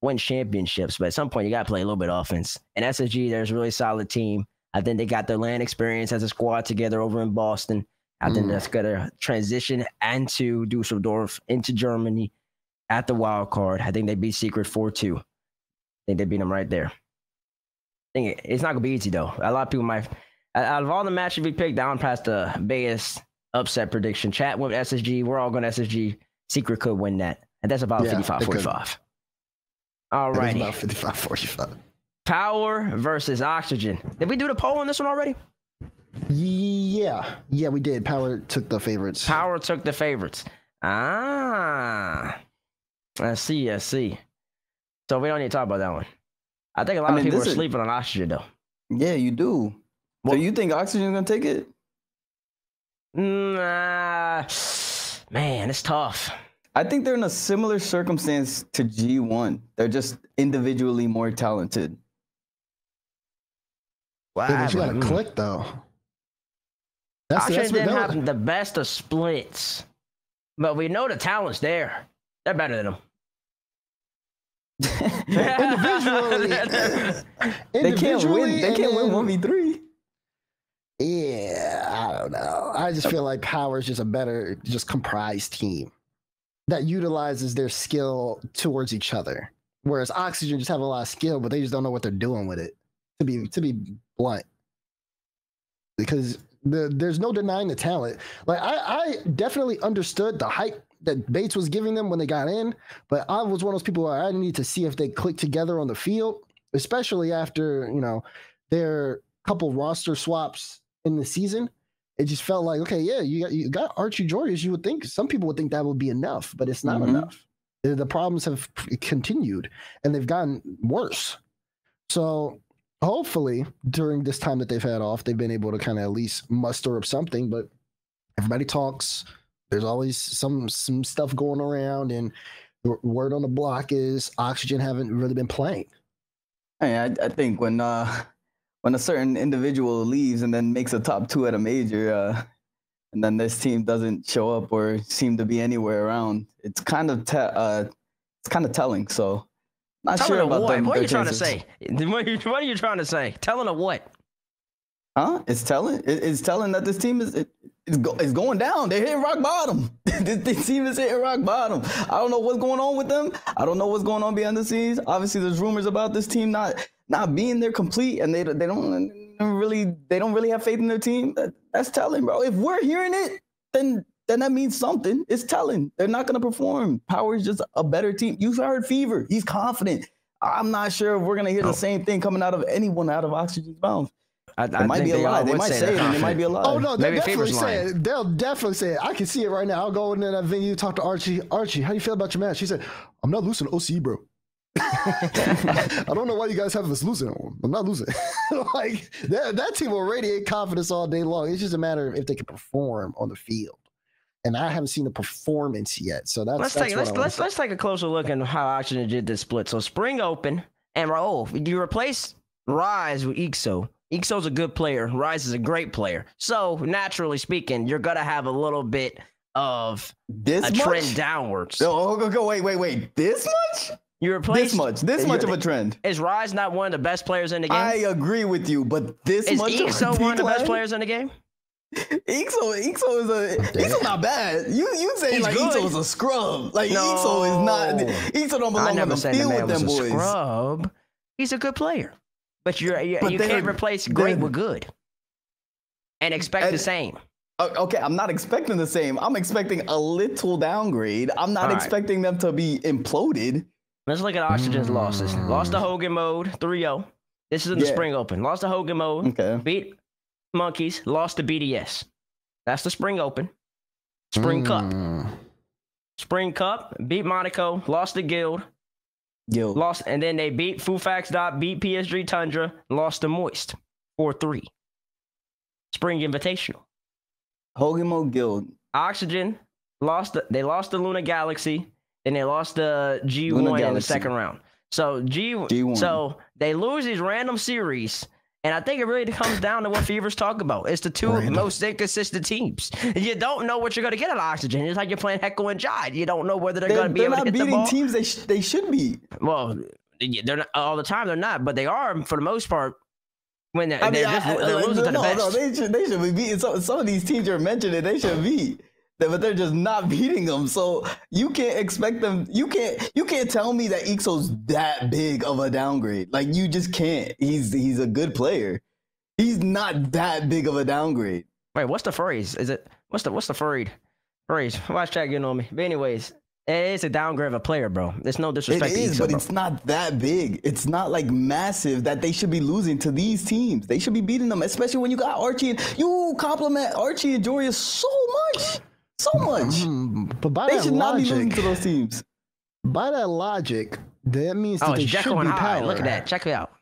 Speaker 3: wins championships, but at some point, you got to play a little bit of offense. And SSG, there's a really solid team. I think they got their land experience as a squad together over in Boston. I think that's going to transition into Dusseldorf, into Germany at the wild card. I think they beat Secret 4-2. I think they beat them right there. It's not going to be easy, though. A lot of people might... Out of all the matches we picked, down past the biggest upset prediction. Chat with SSG. We're all going to SSG. Secret could win that. And that's about 55-45. All righty.
Speaker 1: About 55-45.
Speaker 3: Power versus Oxygen. Did we do the poll on this one already?
Speaker 1: Yeah, we did. Power took the favorites.
Speaker 3: Power took the favorites. I see. So we don't need to talk about that one. I think a lot of people are sleeping on Oxygen, though.
Speaker 2: Yeah, you do. So you think Oxygen's going to take it?
Speaker 3: Man, it's tough.
Speaker 2: I think they're in a similar circumstance to G1. They're just individually more talented.
Speaker 1: Wow. Yeah, but you got to click, though.
Speaker 3: Oxygen didn't have the best of splits, but we know the talent's there. They're better than them.
Speaker 1: Individually,
Speaker 2: they can't win. They can't win 1v3.
Speaker 1: Yeah, I don't know. I just feel like Power is just a better, just comprised team that utilizes their skill towards each other. Whereas Oxygen just have a lot of skill, but they just don't know what they're doing with it. To be blunt, because there's no denying the talent. Like I definitely understood the hype that Bates was giving them when they got in, but I was one of those people where I need to see if they click together on the field, especially after their couple roster swaps in the season. It just felt like, okay, yeah, you got Archie Georges. You would think some people would think that would be enough, but it's not enough. The problems have continued and they've gotten worse. So hopefully during this time that they've had off, they've been able to kind of at least muster up something. But everybody talks. There's always some stuff going around, and the word on the block is Oxygen haven't really been playing.
Speaker 2: I think when a certain individual leaves and then makes a top 2 at a major, and then this team doesn't show up or seem to be anywhere around, it's kind of telling. So, not sure about
Speaker 3: what?
Speaker 2: them.
Speaker 3: What are you trying to say? What are you trying to say? Telling of what?
Speaker 2: Huh? It's telling. It's telling that this team is going down. They're hitting rock bottom. This team is hitting rock bottom. I don't know what's going on with them. I don't know what's going on behind the scenes. Obviously, there's rumors about this team not being there complete, and they don't really have faith in their team. That's telling, bro. If we're hearing it, then that means something. It's telling. They're not going to perform. Power is just a better team. You've heard Fever. He's confident. I'm not sure if we're going to hear the same thing coming out of anyone out of Oxygen's mouth. It might be a lie. They might say it, and it might be a lie.
Speaker 1: Oh, no, they'll definitely say it. They'll definitely say it. I can see it right now. I'll go into that venue, talk to Archie. Archie, how do you feel about your match? He said, I'm not losing OC, bro. I don't know why you guys have us losing. I'm not losing. Like that team will radiate confidence all day long. It's just a matter of if they can perform on the field. And I haven't seen the performance yet. So let's take
Speaker 3: a closer look at how Oxygen did this split. So Spring Open and Raul, you replace Rise with Ixo. Ixo's a good player. Rise is a great player. So naturally speaking, you're gonna have a little bit of a trend downwards.
Speaker 2: Wait. This much?
Speaker 3: You replace
Speaker 2: this much of a trend.
Speaker 3: Is Rise not one of the best players in the game?
Speaker 2: I agree with you, but this
Speaker 3: is
Speaker 2: much
Speaker 3: Ixo one of the best players in the game?
Speaker 2: Ixo's not bad. You say like Ixo is a scrub. Like Ixo is not. Ixo don't belong on the field with them boys.
Speaker 3: Scrub. He's a good player, but you can't replace great with good and expect the same.
Speaker 2: Okay, I'm not expecting the same. I'm expecting a little downgrade. I'm not expecting them to be imploded.
Speaker 3: Let's look at Oxygen's losses. Lost to Hogan Mode, 3-0. This is in the Spring Open. Lost to Hogan Mode.
Speaker 2: Okay.
Speaker 3: Beat Monkeys. Lost to BDS. That's the Spring Open. Spring Cup. Spring Cup. Beat Monaco. Lost to Guild. Lost, and then they beat Fufax Dot, beat PSG Tundra, lost to Moist. 4-3. Spring Invitational.
Speaker 2: Hogan Mode Guild.
Speaker 3: Oxygen they lost to Luna Galaxy, then they lost to G1 in the second round. So G1. So they lose these random series, and I think it really comes down to what Fever's talk about. It's the two most inconsistent teams. You don't know what you're gonna get at Oxygen. It's like you're playing Heckle and Jide. You don't know whether they're gonna be able to hit the ball.
Speaker 2: They're not beating teams they should be.
Speaker 3: Well, they're not all the time. They're not, but they are for the most part. When they're losing to the best.
Speaker 2: No, they should be beating some of these teams you're mentioning. They should beat, but they're just not beating them. So you can't expect them. You can't tell me that Ixo's that big of a downgrade. Like, you just can't. He's a good player. He's not that big of a downgrade.
Speaker 3: Wait, what's the phrase? Is it what's the phrase? Watch chat getting on me. But anyways. It is a downgrade of a player, bro. There's no disrespect to Ixo,
Speaker 2: but it's not that big. It's not like massive that they should be losing to these teams. They should be beating them, especially when you got Archie. And you compliment Archie and Joria so much.
Speaker 1: But by
Speaker 2: they should not be losing to those teams.
Speaker 1: By that logic, that means that they should be power.
Speaker 3: Look at that. Check it out.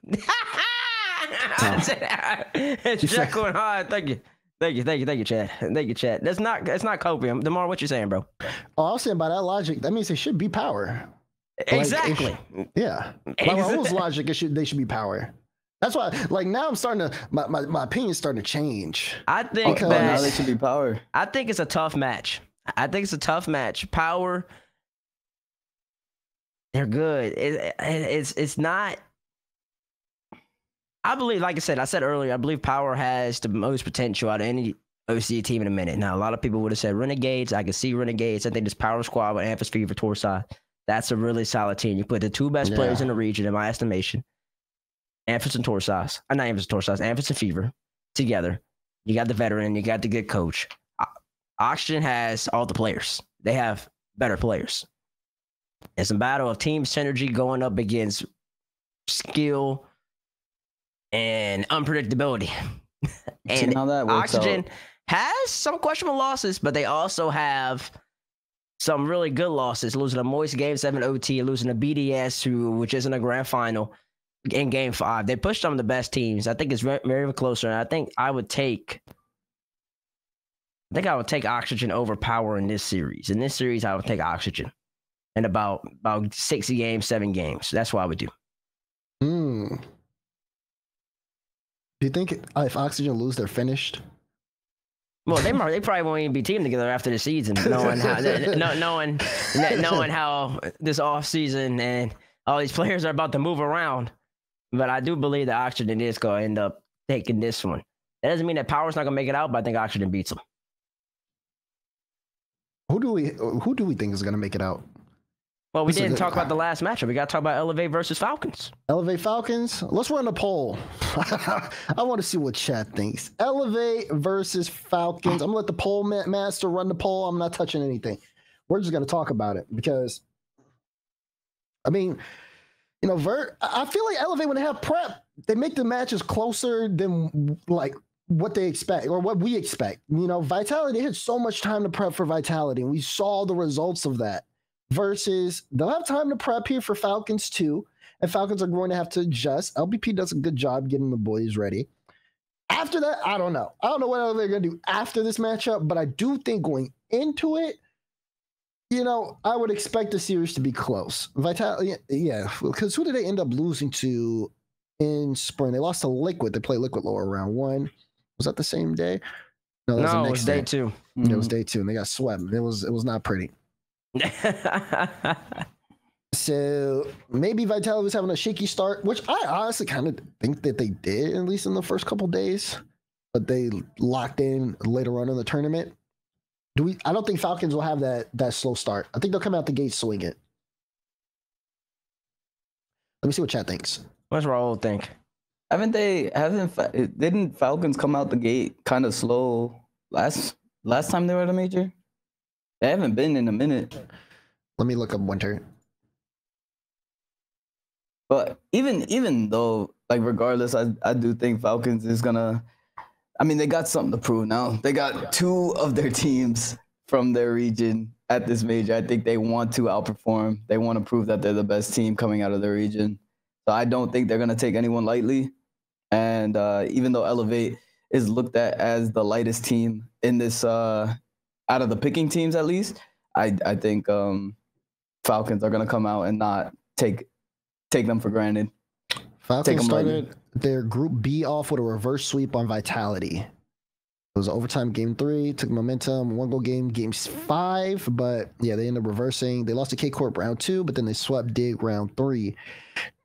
Speaker 3: It's Jekyll and Hyde. Thank you. Thank you, Chad. Thank you, Chad. That's not copium. DeMar, what you saying, bro?
Speaker 1: Oh, I was saying by that logic, that means they should be power.
Speaker 3: Exactly.
Speaker 1: Yeah. By my own logic, they should be power. That's why, like, now I'm starting to, my opinion's starting to change.
Speaker 3: I think
Speaker 2: that now they should be power.
Speaker 3: I think it's a tough match. Power, they're good. It's not. I believe, like I said earlier, I believe Power has the most potential out of any OC team in a minute. Now, a lot of people would have said Renegades. I can see Renegades. I think this Power Squad with Amphis, Fever, Torsai, that's a really solid team. You put the two best players in the region, in my estimation, Amphis and Torsai. Not Amphis and Torsai, Amphis and Fever together. You got the veteran. You got the good coach. Oxygen has all the players. They have better players. It's a battle of team synergy going up against skill and unpredictability. And
Speaker 2: how that works
Speaker 3: Oxygen
Speaker 2: out.
Speaker 3: has some questionable losses, but they also have some really good losses. Losing a Moist Game 7 OT, losing to BDS, which isn't a grand final, in Game 5. They pushed some of the best teams. I think it's very closer, and I think I would take Oxygen over Power in this series. In this series, I would take Oxygen in about 6 games, 7 games. That's what I would do.
Speaker 1: Do you think if Oxygen lose, they're finished?
Speaker 3: Well, they probably won't even be teamed together after the season, knowing how this off season and all these players are about to move around. But I do believe that Oxygen is going to end up taking this one. That doesn't mean that Power's not going to make it out, but I think Oxygen beats them.
Speaker 1: Who do we think is going to make it out?
Speaker 3: Well, we didn't talk about the last matchup. We got to talk about Elevate versus Falcons.
Speaker 1: Elevate Falcons? Let's run a poll. I want to see what chat thinks. Elevate versus Falcons. I'm going to let the poll master run the poll. I'm not touching anything. We're just going to talk about it because, I mean, you know, I feel like Elevate, when they have prep, they make the matches closer than, like, what they expect or what we expect. You know, Vitality had so much time to prep for Vitality, and we saw the results of that. Versus they'll have time to prep here for Falcons too, and Falcons are going to have to adjust. LBP does a good job getting the boys ready. After that, I don't know. I don't know what they're going to do after this matchup, but I do think going into it, you know, I would expect the series to be close. Vitality, yeah, because who did they end up losing to in spring? They lost to Liquid. They played Liquid lower round 1. Was that the same day? No,
Speaker 3: it was day 2.
Speaker 1: Mm-hmm. It was day 2, and they got swept. It was not pretty. So maybe Vitality was having a shaky start, which I honestly kind of think that they did, at least in the first couple days, but they locked in later on in the tournament. I don't think Falcons will have that slow start. I think they'll come out the gate swinging. Let me see what chat thinks.
Speaker 3: What's Raul think?
Speaker 2: Didn't Falcons come out the gate kind of slow last Last time they were at a major? They haven't been in a minute.
Speaker 1: Let me look up Winter.
Speaker 2: But even though, like, regardless, I do think Falcons is gonna. I mean, they got something to prove now. They got 2 of their teams from their region at this major. I think they want to outperform. They want to prove that they're the best team coming out of their region. So I don't think they're gonna take anyone lightly. And even though Elevate is looked at as the lightest team in this, out of the picking teams at least, I think Falcons are gonna come out and not take them for granted.
Speaker 1: Falcons started their Group B off with a reverse sweep on Vitality. It was overtime game 3, took momentum, 1-goal game, games 5, but yeah, they ended up reversing. They lost to K-Corp round 2, but then they swept Dig round 3.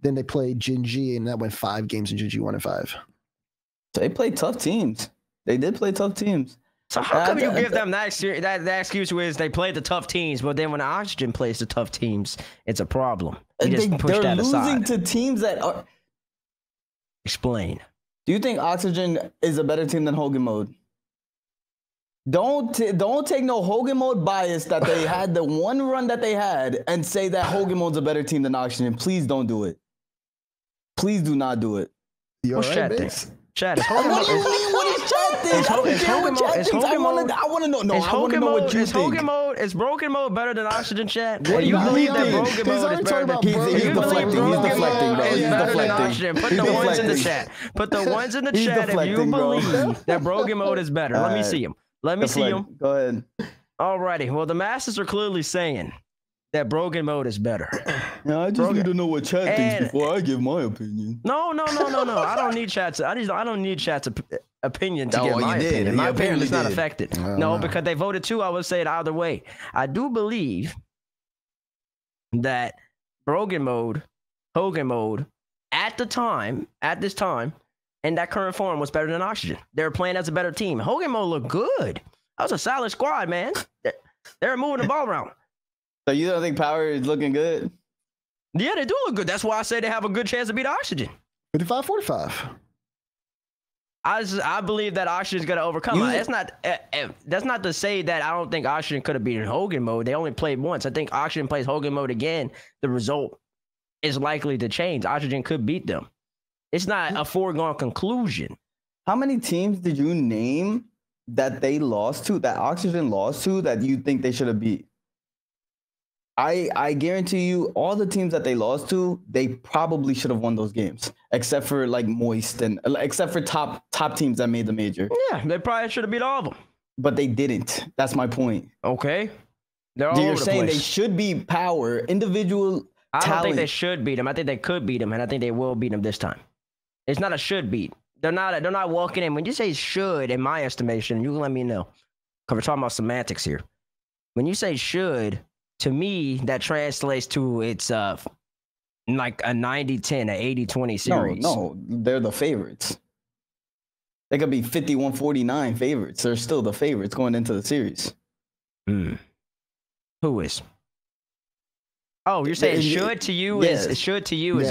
Speaker 1: Then they played Gen G, and that went 5 games, and Gen G won in 5.
Speaker 2: So they played tough teams. They did play tough teams.
Speaker 3: So how come you give them that excuse is they played the tough teams, but then when Oxygen plays the tough teams, it's a problem. You just push that aside.
Speaker 2: They're losing to teams that are...
Speaker 3: Explain.
Speaker 2: Do you think Oxygen is a better team than Hogan Mode? Don't take no Hogan Mode bias that they had the one run that they had and say that Hogan Mode's a better team than Oxygen. Please don't do it. Please do not do it.
Speaker 3: What's chat think? Chat, is Hogan
Speaker 2: Mode... What is chat think? I want to know. No, I want to know what you think.
Speaker 3: Is Broken Mode better than Oxygen, chat? What do you believe that Broken Mode is better than...
Speaker 2: He's deflecting, bro. He's deflecting.
Speaker 3: Put the ones in the chat. Put the ones in the chat if you believe that Broken Mode is better. Let me see him. Let me see him.
Speaker 2: Go ahead.
Speaker 3: Alrighty. Well, the masses are clearly saying that Broken Mode is better.
Speaker 2: Yeah, I just need to know what chat thinks before I give my opinion.
Speaker 3: No. I don't need chat's. I don't need chat's opinion to give my opinion. My opinion is not affected. No, because they voted 2. I would say it either way. I do believe that Broken Mode, Hogan Mode, at this time, in that current form was better than Oxygen. They were playing as a better team. Hogan Mode looked good. That was a solid squad, man. They were moving the ball around.
Speaker 2: So you don't think Power is looking good?
Speaker 3: Yeah, they do look good. That's why I say they have a good chance to beat Oxygen.
Speaker 1: 55-45.
Speaker 3: I believe that Oxygen's going to overcome. That's not to say that I don't think Oxygen could have beaten Hogan Mode. They only played once. I think Oxygen plays Hogan Mode again. The result is likely to change. Oxygen could beat them. It's not a foregone conclusion.
Speaker 2: How many teams did you name that they lost to, that Oxygen lost to, that you think they should have beat? I guarantee you all the teams that they lost to, they probably should have won those games, except for like Moist and except for top teams that made the major.
Speaker 3: Yeah, they probably should have beat all of them.
Speaker 2: But they didn't. That's my point.
Speaker 3: Okay. They're all
Speaker 2: You're
Speaker 3: over the
Speaker 2: saying
Speaker 3: place.
Speaker 2: They should be Power, individual
Speaker 3: I
Speaker 2: talent.
Speaker 3: don't think they should beat them. I think they could beat them, and I think they will beat them this time. It's not a should beat. They're not walking in. When you say should, in my estimation, you can let me know. Because we're talking about semantics here. When you say should, to me, that translates to it's like a 90-10, a 80-20 series.
Speaker 2: No, they're the favorites. They could be 51-49 favorites. They're still the favorites going into the series.
Speaker 3: Who is? Oh, you're saying should to you is a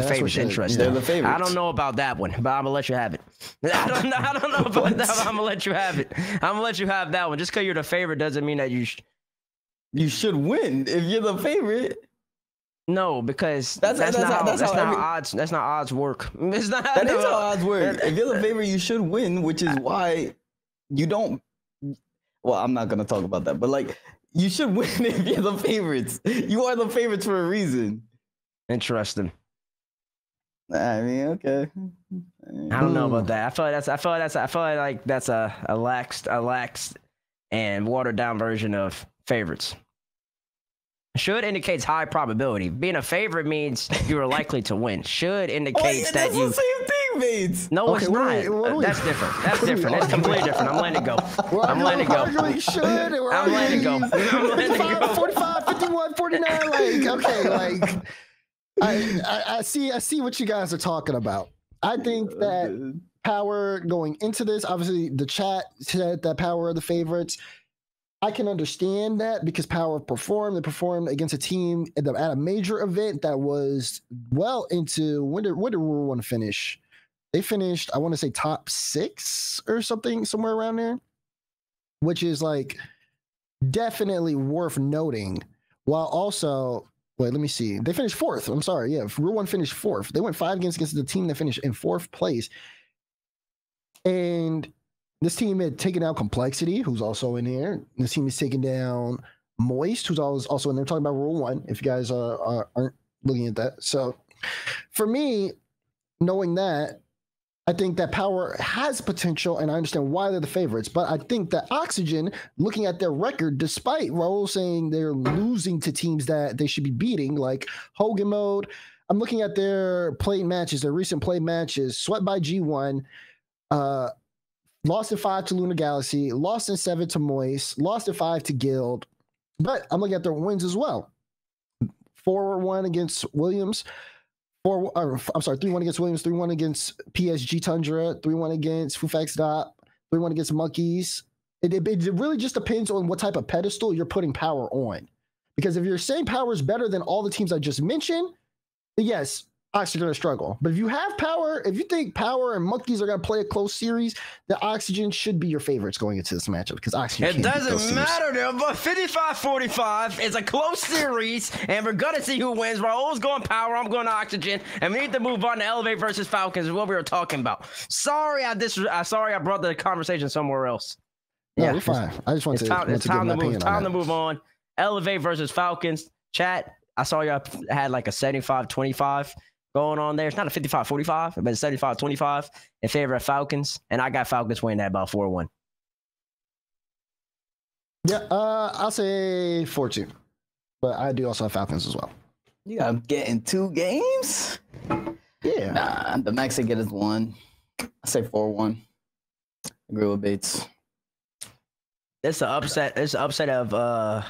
Speaker 3: favorite. Interesting.
Speaker 2: They're the favorites.
Speaker 3: I don't know about that one, but I'm gonna let you have it. I don't know about that. I'm gonna let you have it. I'm gonna let you have that one. Just because you're the favorite doesn't mean that
Speaker 2: you should win if you're the favorite.
Speaker 3: No, because that's not how odds work. It's not.
Speaker 2: That is how odds work. If you're the favorite, you should win, which is why you don't. Well, I'm not gonna talk about that, but like. You should win if you're the favorites. You are the favorites for a reason.
Speaker 3: Interesting.
Speaker 2: I mean, okay.
Speaker 3: I don't know about that. I feel like that's a laxed and watered down version of favorites. Should indicates high probability. Being a favorite means you are likely to win. Should indicates that you.
Speaker 2: That's the same thing, mates.
Speaker 3: No, it's not. That's different. That's different. It's completely different. I'm letting it go. I'm letting it go. I'm letting it go. I'm letting it go.
Speaker 1: 45, 51, 49. Like, okay, like I see what you guys are talking about. I think that Power going into this, obviously the chat said that Power are the favorites. I can understand that because Power performed. They performed against a team at a major event that was well into when did Rule 1 finish? They finished, I want to say top 6 or something, somewhere around there. which is like definitely worth noting. While also, wait, let me see. They finished 4th. I'm sorry. Yeah, Rule 1 finished 4th. They went 5 games against the team that finished in 4th place. And this team had taken out Complexity, who's also in here. This team is taking down Moist, who's also in there. Talking about Rule 1, if you guys aren't looking at that. So for me, knowing that, I think that Power has potential, and I understand why they're the favorites. But I think that Oxygen, looking at their record, despite Raul saying they're losing to teams that they should be beating, like Hogan Mode, I'm looking at their played matches, their recent played matches, swept by G1, lost in 5 to Lunar Galaxy, lost in 7 to Moist, lost in 5 to Guild. But I'm looking at their wins as well. 4-1 against Williams. 3-1 against Williams, 3-1 against PSG Tundra, 3-1 against Fufax Dot, 3-1 against Monkeys. It really just depends on what type of pedestal you're putting Power on. Because if you're saying Power is better than all the teams I just mentioned, then yes, Oxygen are going to struggle. But if you have Power, if you think Power and Monkeys are going to play a close series, then Oxygen should be your favorites going into this matchup because Oxygen
Speaker 3: It doesn't matter, though, but 55-45 is a close series, and we're going to see who wins. Raul's going Power, I'm going Oxygen, and we need to move on to Elevate versus Falcons is what we were talking about. Sorry I brought the conversation somewhere else.
Speaker 1: No, you're fine. I just want to
Speaker 3: it's time to move on. Elevate versus Falcons. Chat, I saw y'all had like a 75-25 going on there. It's not a 55-45, but it's 75-25 in favor of Falcons, and I got Falcons winning that about 4-1.
Speaker 1: Yeah, I'll say 4-2, but I do also have Falcons as well.
Speaker 2: You got getting 2 games?
Speaker 1: Yeah.
Speaker 2: Nah, the max I get is 1. I say 4-1. Agree with Bates.
Speaker 3: It's an upset. It's an upset of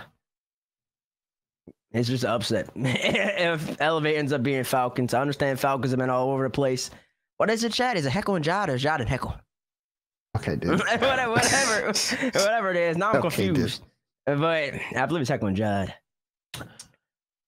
Speaker 3: it's just an upset. If Elevate ends up being Falcons, I understand Falcons have been all over the place. What is it, Chad? Is it Heckle and Jod or Jod and Heckle?
Speaker 1: Okay, dude.
Speaker 3: whatever it is. Now I'm confused. But I believe it's Heckle and Jod.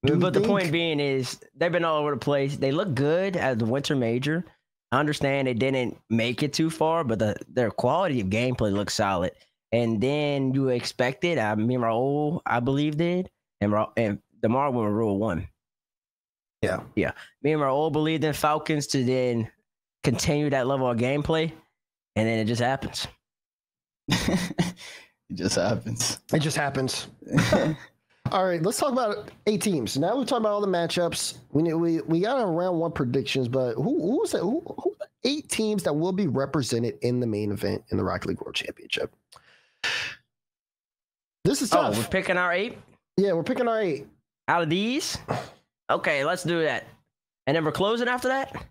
Speaker 3: But the point being is they've been all over the place. They look good at the Winter Major. I understand they didn't make it too far, but their quality of gameplay looks solid. And then you expected, me and Raul, I believe, did. And DeMar went with Rule 1.
Speaker 1: Yeah.
Speaker 3: Me and Raul believed in Falcons to then continue that level of gameplay, and then it just happens.
Speaker 2: It just happens.
Speaker 1: It just happens. All right, let's talk about 8 teams. Now we've talked about all the matchups. We got our round 1 predictions, but who's that? Who are the 8 teams that will be represented in the main event in the Rocket League World Championship? This is tough.
Speaker 3: Oh, we're picking our 8?
Speaker 1: Yeah, we're picking our 8.
Speaker 3: Out of these? Okay, let's do that. And then we're closing after that?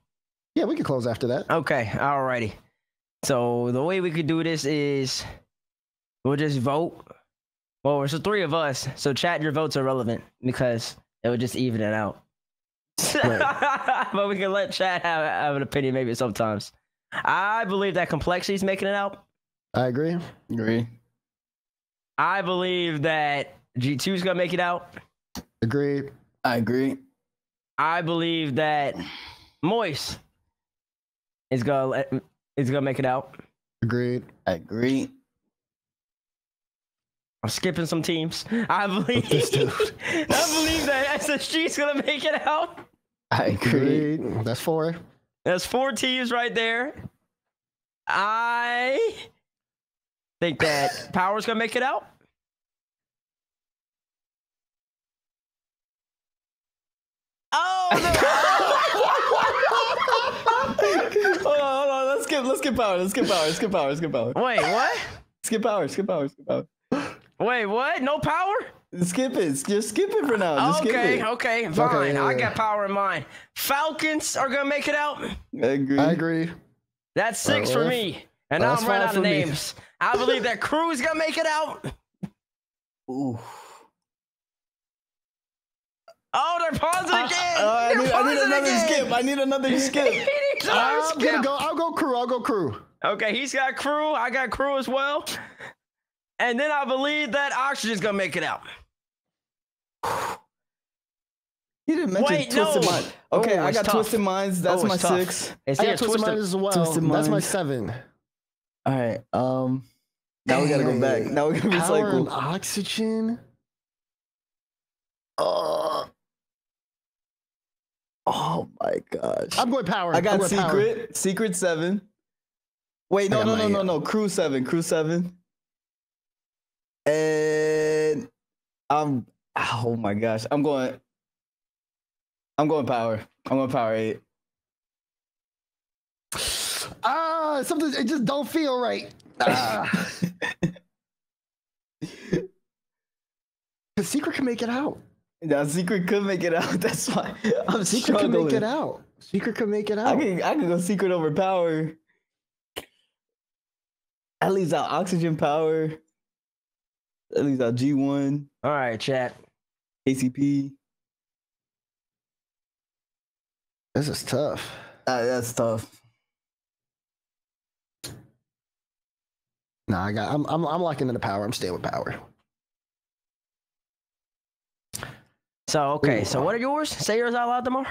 Speaker 1: Yeah, we can close after that.
Speaker 3: Okay, alrighty. So the way we could do this is we'll just vote. Well, it's the 3 of us. So chat, your votes are relevant because it would just even it out. Right. But we can let chat have an opinion maybe sometimes. I believe that Complexity is making it out.
Speaker 1: I agree.
Speaker 3: I believe that G2 is going to make it out.
Speaker 1: Agreed.
Speaker 2: I agree.
Speaker 3: I believe that Moist is going to make it out.
Speaker 1: Agreed.
Speaker 2: I agree.
Speaker 3: I'm skipping some teams. I believe that SSG is going to make it out.
Speaker 2: I agree.
Speaker 1: Agreed. That's 4.
Speaker 3: That's 4 teams right there. I think that Power's going to make it out. Oh, no.
Speaker 2: Hold on. Let's skip Power.
Speaker 3: Wait, what?
Speaker 2: Skip Power.
Speaker 3: Wait, what? No Power?
Speaker 2: Skip it. Just skip it for now.
Speaker 3: Okay, fine.
Speaker 1: Okay, yeah.
Speaker 3: I got Power in mind. Falcons are going to make it out.
Speaker 1: I agree.
Speaker 3: That's 6 for me. And now I'm running out of names. I believe that Crew's going to make it out.
Speaker 2: Ooh.
Speaker 3: Oh, they're pausing again.
Speaker 2: I need another skip.
Speaker 1: I'll go Crew.
Speaker 3: Okay, he's got Crew. I got Crew as well. And then I believe that Oxygen's going to make it out.
Speaker 2: You didn't mention Twisted Minds. Okay, I got Twisted Minds. That's my 6.
Speaker 1: I got Twisted Minds as well. That's my 7.
Speaker 2: All right. Now we gotta go back. Now we gotta
Speaker 1: Power and
Speaker 2: recycle.
Speaker 1: oxygen.
Speaker 2: Oh my gosh.
Speaker 1: I'm going power.
Speaker 2: I got
Speaker 1: I'm going
Speaker 2: secret.
Speaker 1: Power.
Speaker 2: Secret 7. Wait, no. Crew 7. Crew 7. And oh my gosh. I'm going power. I'm going power 8.
Speaker 1: Something, it just don't feel right. The secret can make it out.
Speaker 2: Now, secret could make it out. That's why I'm
Speaker 1: Secret
Speaker 2: struggling.
Speaker 1: can make it out. Secret can make it out.
Speaker 2: I can go secret over power. At least out oxygen power. At least out G1.
Speaker 3: All right, chat.
Speaker 2: ACP.
Speaker 1: This is tough.
Speaker 2: That's tough.
Speaker 1: Nah, I'm locking into power. I'm staying with power.
Speaker 3: So okay,
Speaker 1: Ooh.
Speaker 3: so what are yours? Say yours out loud, Demar.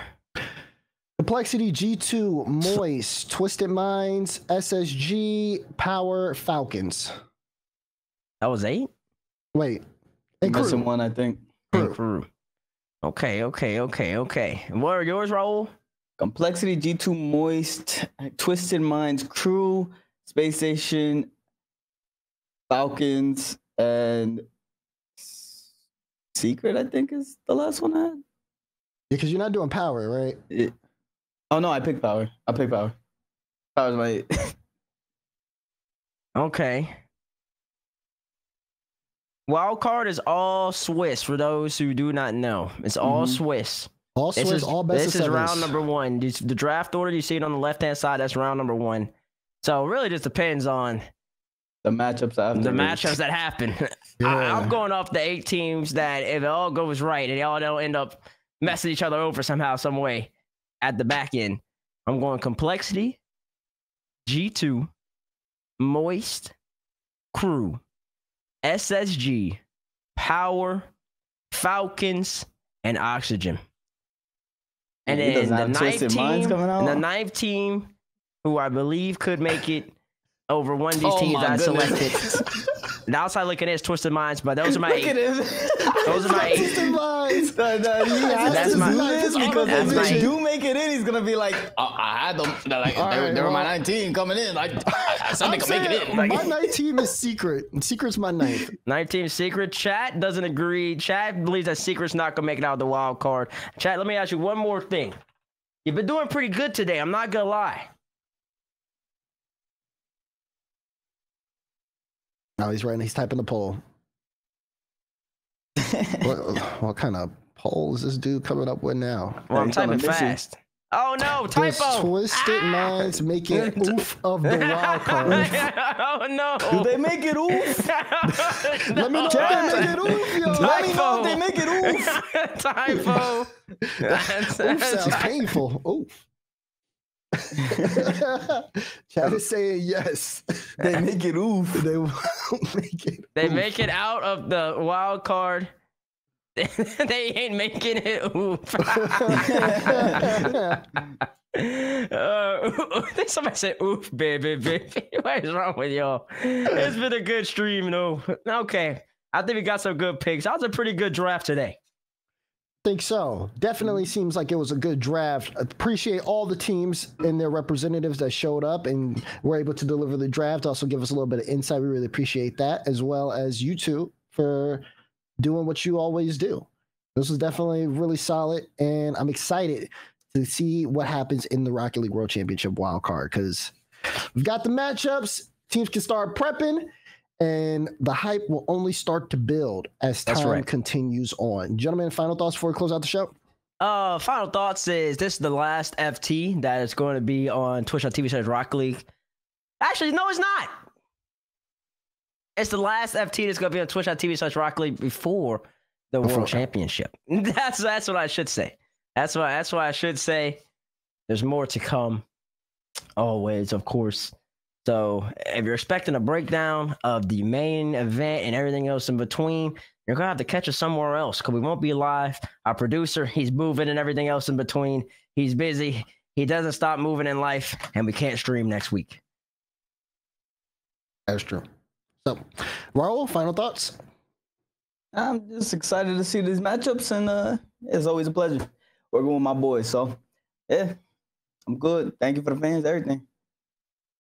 Speaker 1: Complexity, G2, Moist, Twisted Minds, SSG, Power, Falcons.
Speaker 3: That was 8?
Speaker 1: Wait. And
Speaker 2: Missing
Speaker 1: Crew.
Speaker 2: one, I think.
Speaker 3: Crew. Okay. What are yours, Raul?
Speaker 2: Complexity, G2, Moist, Twisted Minds, Crew, Space Station, Falcons, and Secret, I think, is the last one I had.
Speaker 1: Yeah, because you're not doing power, right?
Speaker 2: Oh, no, I picked power. Power's my 8.
Speaker 3: Okay. Wildcard is all Swiss for those who do not know. It's all Swiss.
Speaker 1: All Swiss, all best
Speaker 3: This
Speaker 1: of
Speaker 3: is
Speaker 1: sevens.
Speaker 3: round number 1. The draft order you see it on the left-hand side, that's round number 1. So it really just depends on
Speaker 2: The matchups after
Speaker 3: the
Speaker 2: this.
Speaker 3: matchups that happen. I'm going off the 8 teams that if it all goes right and they all don't end up messing each other over somehow, some way at the back end. I'm going Complexity, G2, Moist, Crew, SSG, Power, Falcons, and Oxygen. And
Speaker 2: He
Speaker 3: then
Speaker 2: doesn't
Speaker 3: the
Speaker 2: have Twisted Minds coming out?
Speaker 3: 9th team, who I believe could make it over one of these
Speaker 2: Oh
Speaker 3: teams
Speaker 2: my
Speaker 3: I
Speaker 2: goodness.
Speaker 3: selected. The outside looking in is Twisted Minds, but those are my
Speaker 2: Look at
Speaker 3: 8.
Speaker 2: him.
Speaker 3: Those are my 8.
Speaker 1: Twisted Minds.
Speaker 2: He has
Speaker 3: That's
Speaker 2: to
Speaker 3: my-
Speaker 2: do this because
Speaker 3: that's
Speaker 2: if
Speaker 3: my-
Speaker 2: they do make it in, he's gonna be like, I had them. They're like, they were my 19 coming in. I said they could make it in.
Speaker 1: My
Speaker 2: Like,
Speaker 1: 9th team is Secret. Secret's my 9th.
Speaker 3: 19 Secret. Chat doesn't agree. Chat believes that Secret's not going to make it out of the wild card. Chat, let me ask you one more thing. You've been doing pretty good today. I'm not going to lie.
Speaker 1: Oh, he's writing. He's typing the poll. what kind of poll is this dude coming up with now?
Speaker 3: Well, I'm
Speaker 2: he's on a
Speaker 3: typing
Speaker 2: mission.
Speaker 3: fast. Oh, no.
Speaker 1: Does
Speaker 3: Typo.
Speaker 1: Twisted Minds making oof of the wild card?
Speaker 3: Oh, no.
Speaker 2: do they make it oof?
Speaker 1: Let me know if they make it oof, yo.
Speaker 2: Let me know if they make it oof.
Speaker 3: Typo.
Speaker 1: Oof sounds painful. Oof. Chad is saying yes.
Speaker 2: They make it oof.
Speaker 1: They won't make it.
Speaker 3: They
Speaker 1: oof.
Speaker 3: make it out of the wild card. They ain't making it. Oof. Somebody said, "Oof, baby." What is wrong with y'all? It's been a good stream, though. Okay, I think we got some good picks. That was a pretty good draft today.
Speaker 1: Think so. Definitely seems like it was a good draft. Appreciate all the teams and their representatives that showed up and were able to deliver the draft. Also give us a little bit of insight. We really appreciate that, as well as you two for doing what you always do. This was definitely really solid, and I'm excited to see what happens in the Rocket League World Championship wildcard, because we've got the matchups. Teams can start prepping, and the hype will only start to build as time continues on. Gentlemen, final thoughts before we close out the show?
Speaker 3: Final thoughts is this is the last FT that is going to be on Twitch.tv/Rocket League. Actually, no, it's not. It's the last FT that's going to be on Twitch.tv/Rocket League before the World Championship. That's what I should say. That's what I should say. There's more to come. Always, of course. So if you're expecting a breakdown of the main event and everything else in between, you're going to have to catch us somewhere else because we won't be live. Our producer, he's moving and everything else in between. He's busy. He doesn't stop moving in life, and we can't stream next week.
Speaker 1: That's true. So, Raul, final thoughts?
Speaker 2: I'm just excited to see these matchups, and it's always a pleasure working with my boys. So, yeah, I'm good. Thank you for the fans, everything.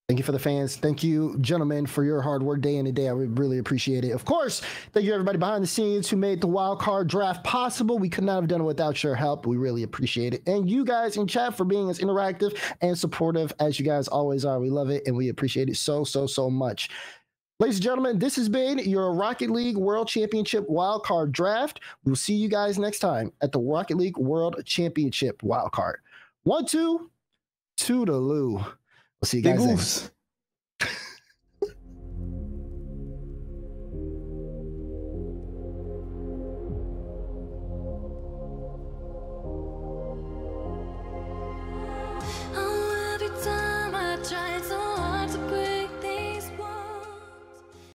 Speaker 1: Thank you for the fans. Thank you, gentlemen, for your hard work day in and day out. We really appreciate it. Of course, thank you everybody behind the scenes who made the Wildcard Draft possible. We could not have done it without your help. We really appreciate it. And you guys in chat for being as interactive and supportive as you guys always are. We love it, and we appreciate it so much. Ladies and gentlemen, this has been your Rocket League World Championship Wildcard Draft. We'll see you guys next time at the Rocket League World Championship Wildcard. 1, 2, toodaloo. We'll see you guys then.